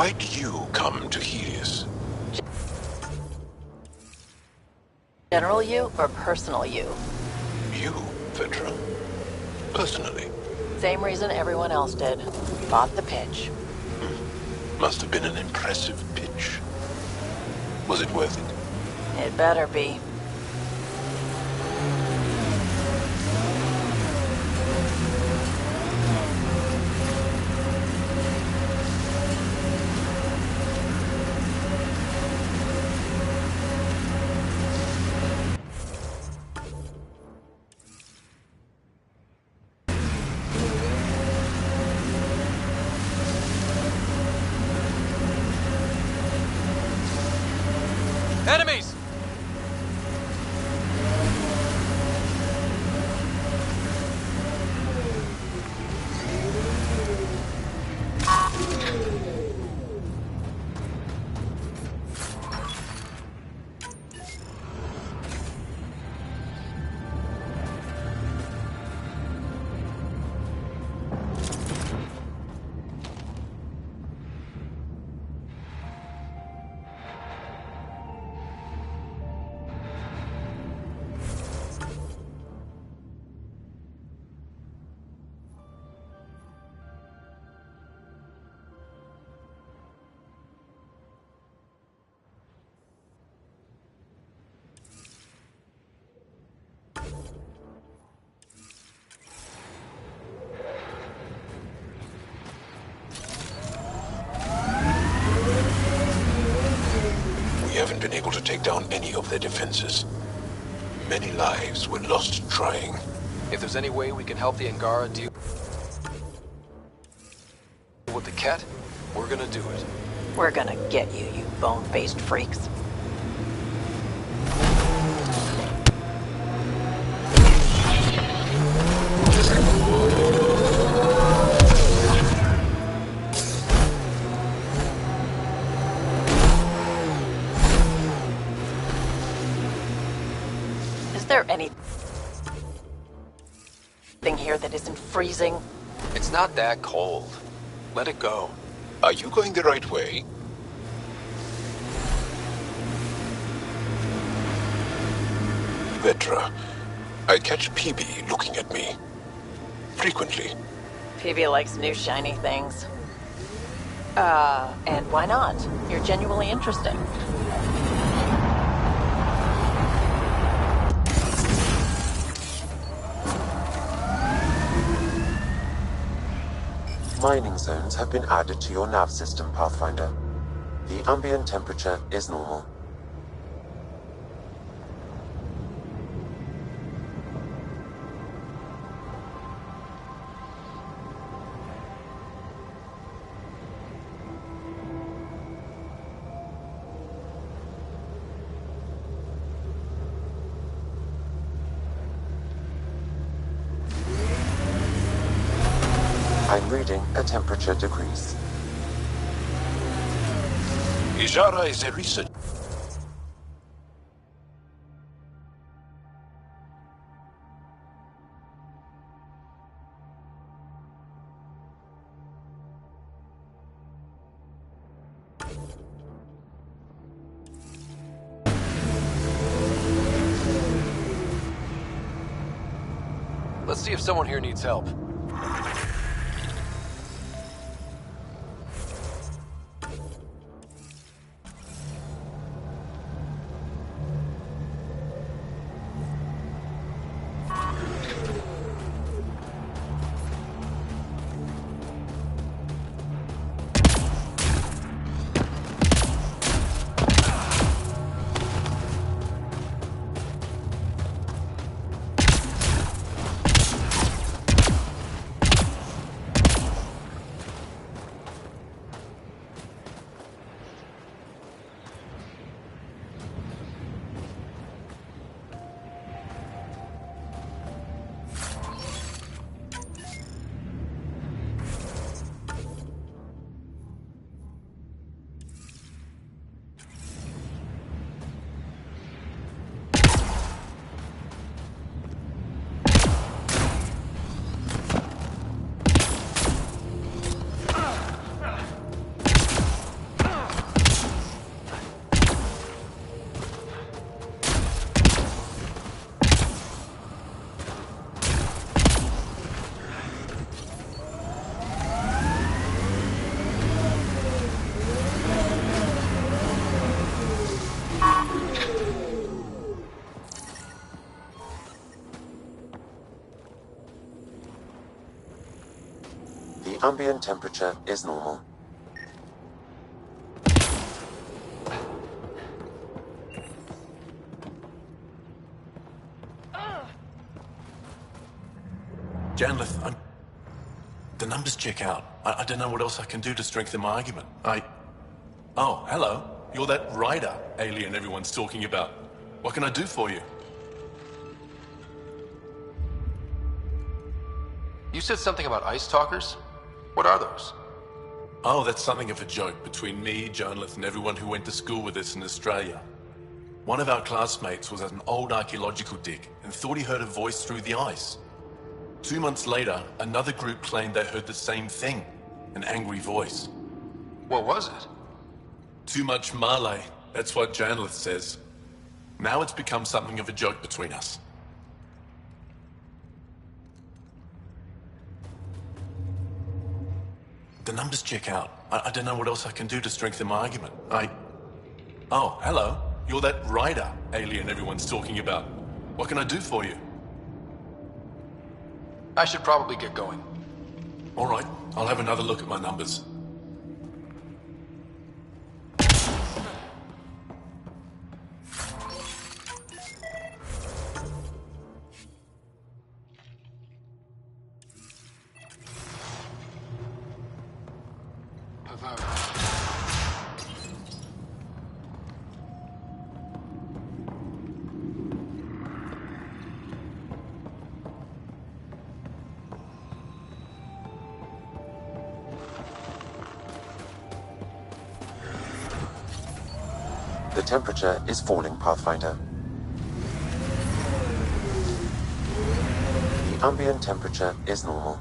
Why'd you come to Helios? General you or personal you? You, Vetra? Personally? Same reason everyone else did. Bought the pitch. Must have been an impressive pitch. Was it worth it? It better be. Enemies! We haven't been able to take down any of their defenses. Many lives were lost trying. If there's any way we can help the Angara deal with the Ket, we're gonna do it. We're gonna get you, you bone-faced freaks. Is there anything here that isn't freezing? It's not that cold. Let it go. Are you going the right way? Vetra, I catch PB looking at me. Frequently. PB likes new shiny things. And why not? You're genuinely interesting. Mining zones have been added to your nav system, Pathfinder. The ambient temperature is normal. I'm reading a temperature decrease. Izara is a research. Let's see if someone here needs help. ambient temperature is normal. Janlith, the numbers check out. I don't know what else I can do to strengthen my argument. Oh, hello. You're that Rider alien everyone's talking about. What can I do for you? You said something about ice talkers? What are those? Oh, that's something of a joke between me, Janlith, and everyone who went to school with us in Australia. One of our classmates was at an old archaeological dig and thought he heard a voice through the ice. 2 months later, another group claimed they heard the same thing, an angry voice. What was it? Too much Malay, that's what Janlith says. Now it's become something of a joke between us. The numbers check out. I don't know what else I can do to strengthen my argument. Oh, hello. You're that Rider alien everyone's talking about. What can I do for you? I should probably get going. All right, I'll have another look at my numbers. The temperature is falling, Pathfinder. The ambient temperature is normal.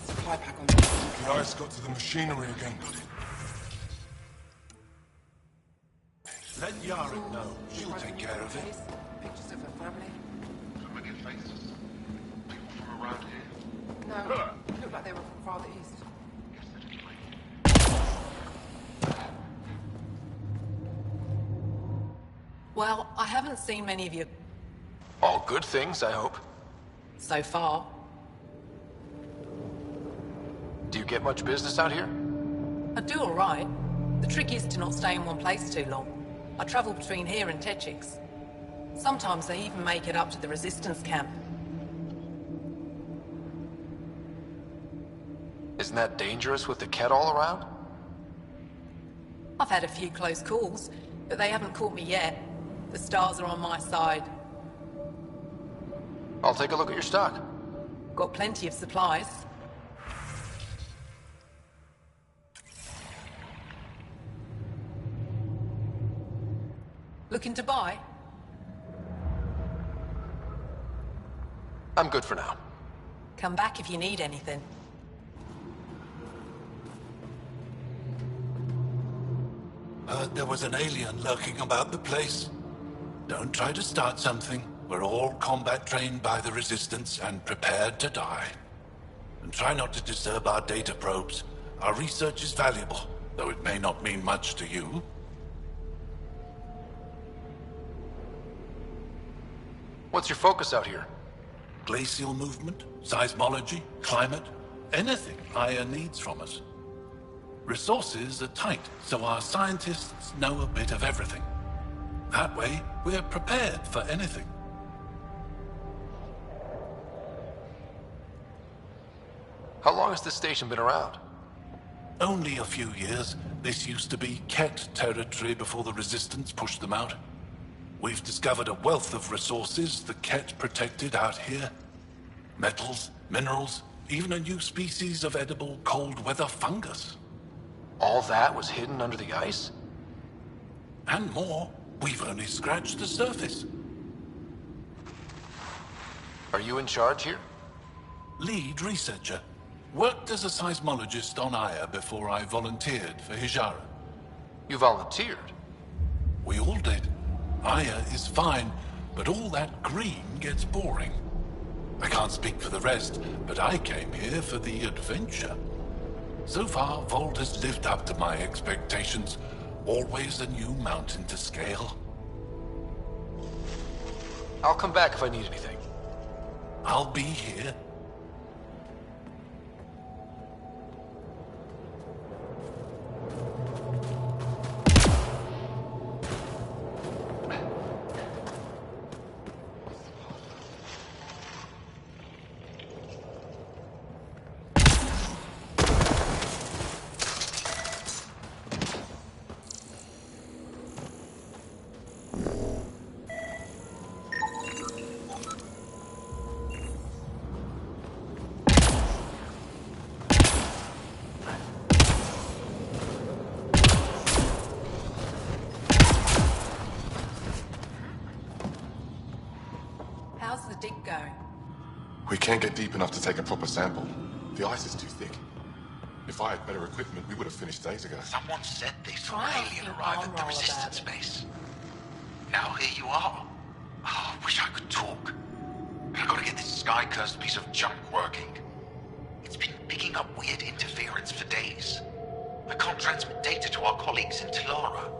Supply pack on the eyes got to the machinery again. Let Yara know. She'll take care of it. Pictures of her family. Familiar faces. People from around here. No, looked like they were from farther east. Well, I haven't seen many of you All good things, I hope. so far. Do you get much business out here? I do all right. The trick is to not stay in one place too long. I travel between here and Techix. Sometimes I even make it up to the resistance camp. Isn't that dangerous with the Ket all around? I've had a few close calls, but they haven't caught me yet. The stars are on my side. I'll take a look at your stock. Got plenty of supplies. Looking to buy? I'm good for now. Come back if you need anything. Heard there was an alien lurking about the place. Don't try to start something. We're all combat trained by the Resistance and prepared to die. And try not to disturb our data probes. Our research is valuable, though it may not mean much to you. What's your focus out here? Glacial movement, seismology, climate, anything Aya needs from us. Resources are tight, so our scientists know a bit of everything. That way, we're prepared for anything. How long has this station been around? Only a few years. This used to be Ket territory before the Resistance pushed them out. We've discovered a wealth of resources the Ket protected out here. Metals, minerals, even a new species of edible cold weather fungus. All that was hidden under the ice? And more. We've only scratched the surface. Are you in charge here? Lead researcher. Worked as a seismologist on Aya before I volunteered for Hijara. You volunteered? We all did. Aya is fine, but all that green gets boring. I can't speak for the rest, but I came here for the adventure. So far, Vold has lived up to my expectations. Always a new mountain to scale. I'll come back if I need anything. I'll be here. How's the dig going? We can't get deep enough to take a proper sample. The ice is too thick. If I had better equipment, we would have finished days ago. Someone said they saw an alien arrive at the Resistance base. Now here you are. Oh, I wish I could talk. But I've got to get this sky-cursed piece of junk working. It's been picking up weird interference for days. I can't transmit data to our colleagues in Talara.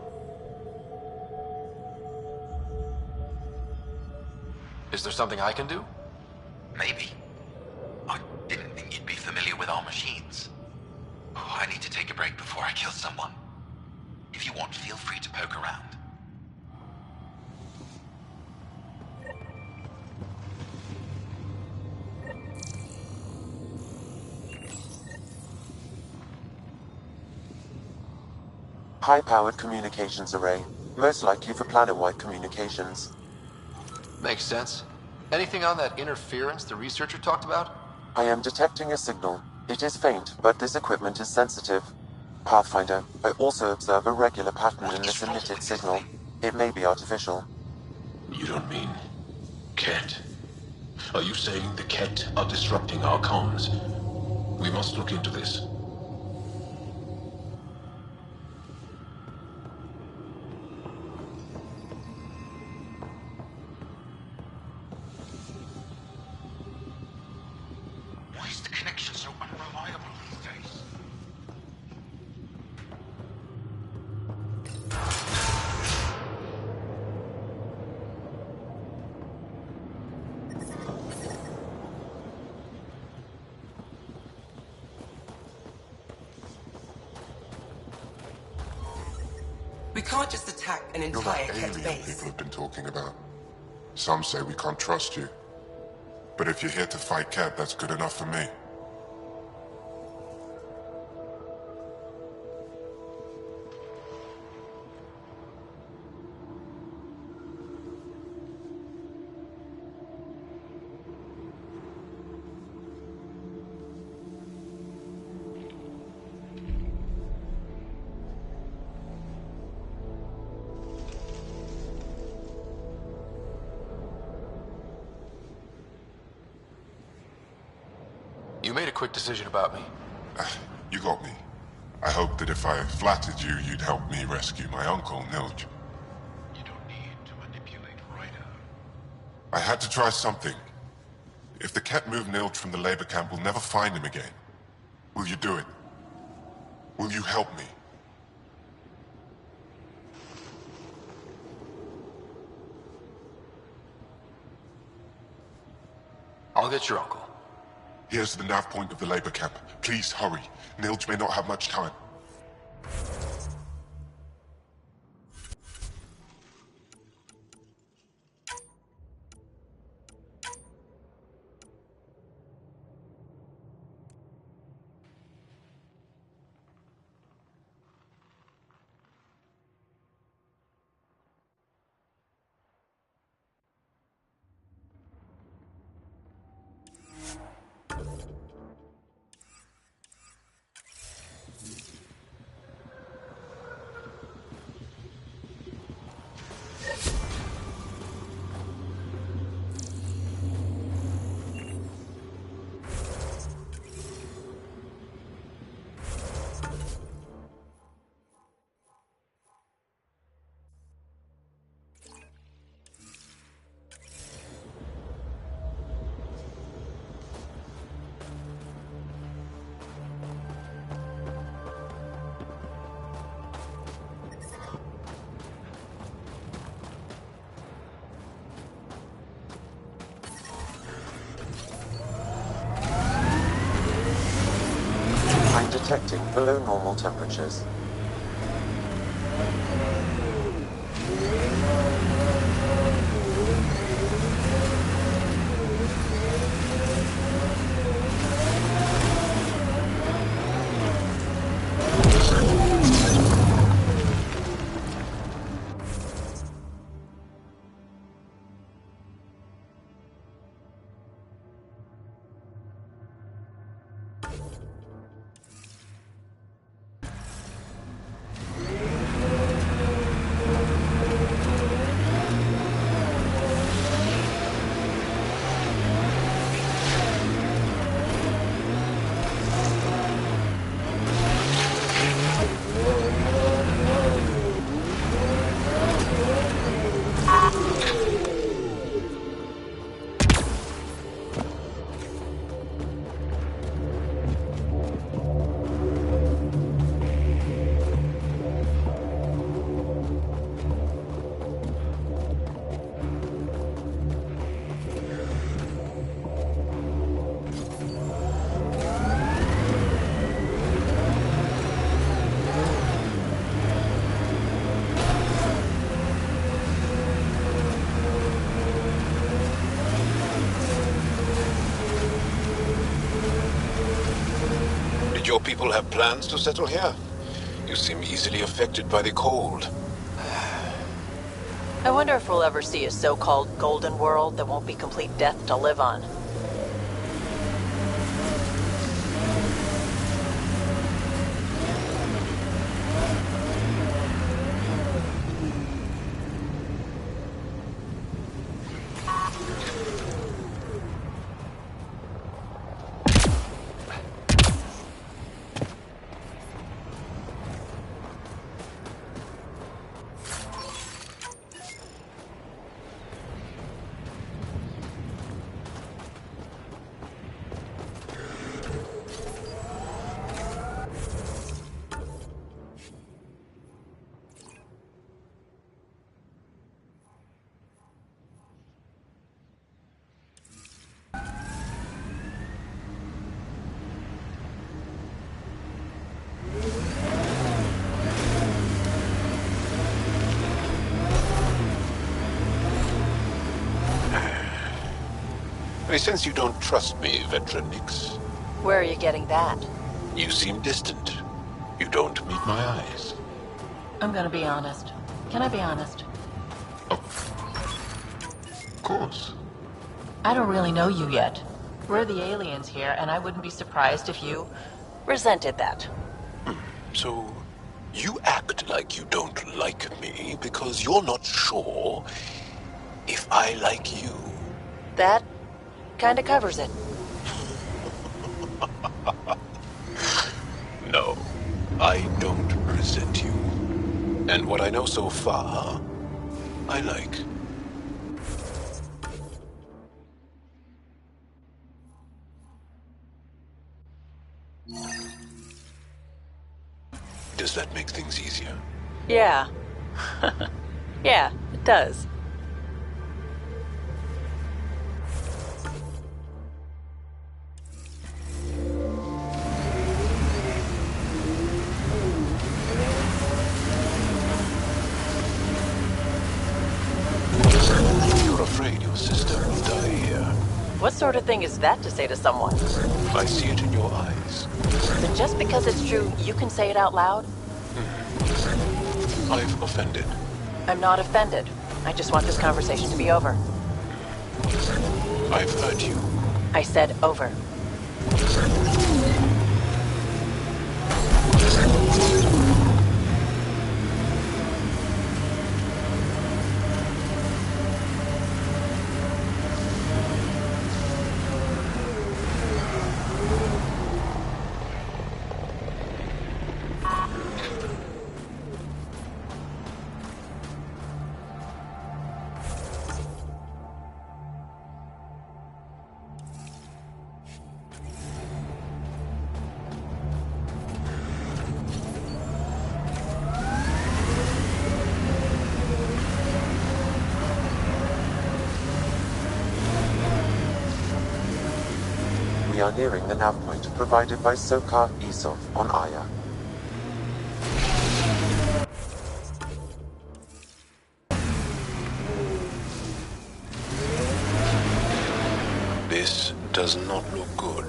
Is there something I can do? Maybe. I didn't think you'd be familiar with our machines. Oh, I need to take a break before I kill someone. If you want, feel free to poke around. High-powered communications array, most likely for planet-wide communications. Makes sense. Anything on that interference the researcher talked about? I am detecting a signal. It is faint, but this equipment is sensitive. Pathfinder, I also observe a regular pattern in this emitted signal. It may be artificial. You don't mean... Ket? Are you saying the Ket are disrupting our comms? We must look into this. Why is the connection so unreliable these days? We can't just attack an You're entire that Ket alien base. people have been talking about. Some say we can't trust you. But if you're here to fight Ket, that's good enough for me. You made a quick decision about me. You got me. I hoped that if I flattered you, you'd help me rescue my uncle, Nilj. You don't need to manipulate Ryder. I had to try something. If the Ket move Nilj from the labor camp, we'll never find him again. Will you do it? Will you help me? I'll get your uncle. Here's the nav point of the labor camp. Please hurry. Nilge may not have much time. I'm detecting below normal temperatures. Did your people have plans to settle here? You seem easily affected by the cold. I wonder if we'll ever see a so-called golden world that won't be complete death to live on. I sense you don't trust me, veteran Nix. Where are you getting that? You seem distant. You don't meet my eyes. I'm gonna be honest. Can I be honest? Of course. I don't really know you yet. We're the aliens here, and I wouldn't be surprised if you resented that. So, you act like you don't like me because you're not sure if I like you. That kinda covers it. No, I don't resent you. And what I know so far, I like. Does that make things easier? Yeah. Yeah, it does. sort of thing is that to say to someone? I see it in your eyes. So just because it's true, you can say it out loud? I've offended. I'm not offended. I just want this conversation to be over. I've heard you. I said over. We are nearing the nav point provided by Sokar Isov on Aya. This does not look good.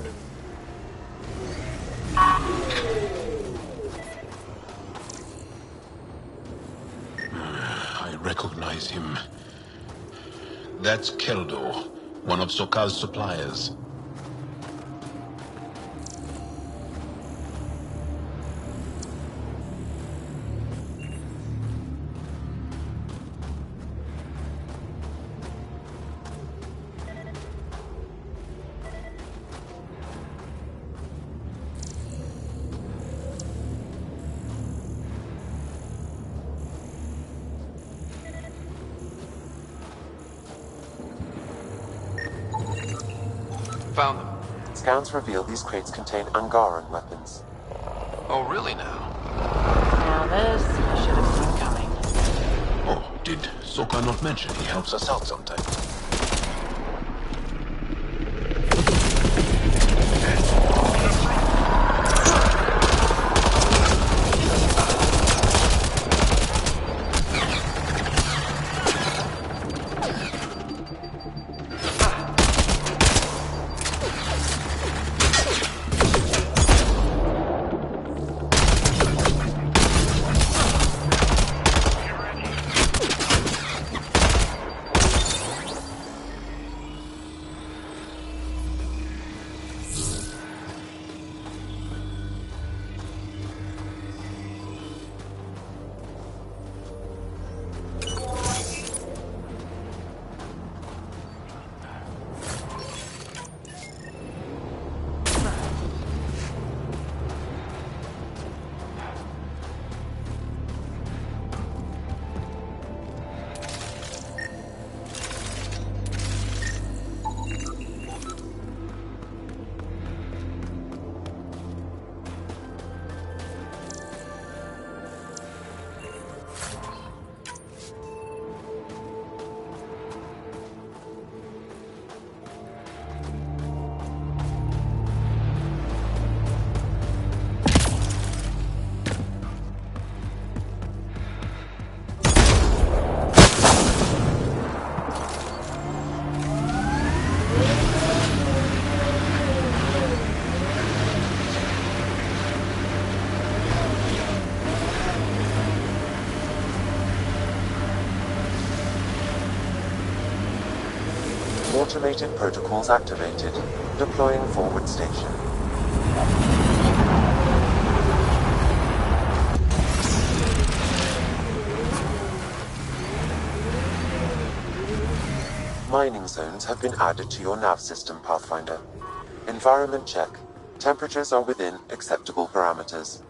I recognize him. That's Keldo, one of Sokal's suppliers. Found them. Scans reveal these crates contain Angaran weapons. Oh, really now? Now this, I should have seen coming. Oh, did Sokal not mention he helps us out sometimes? Automated protocols activated. Deploying forward station. Mining zones have been added to your nav system, Pathfinder. Environment check. Temperatures are within acceptable parameters.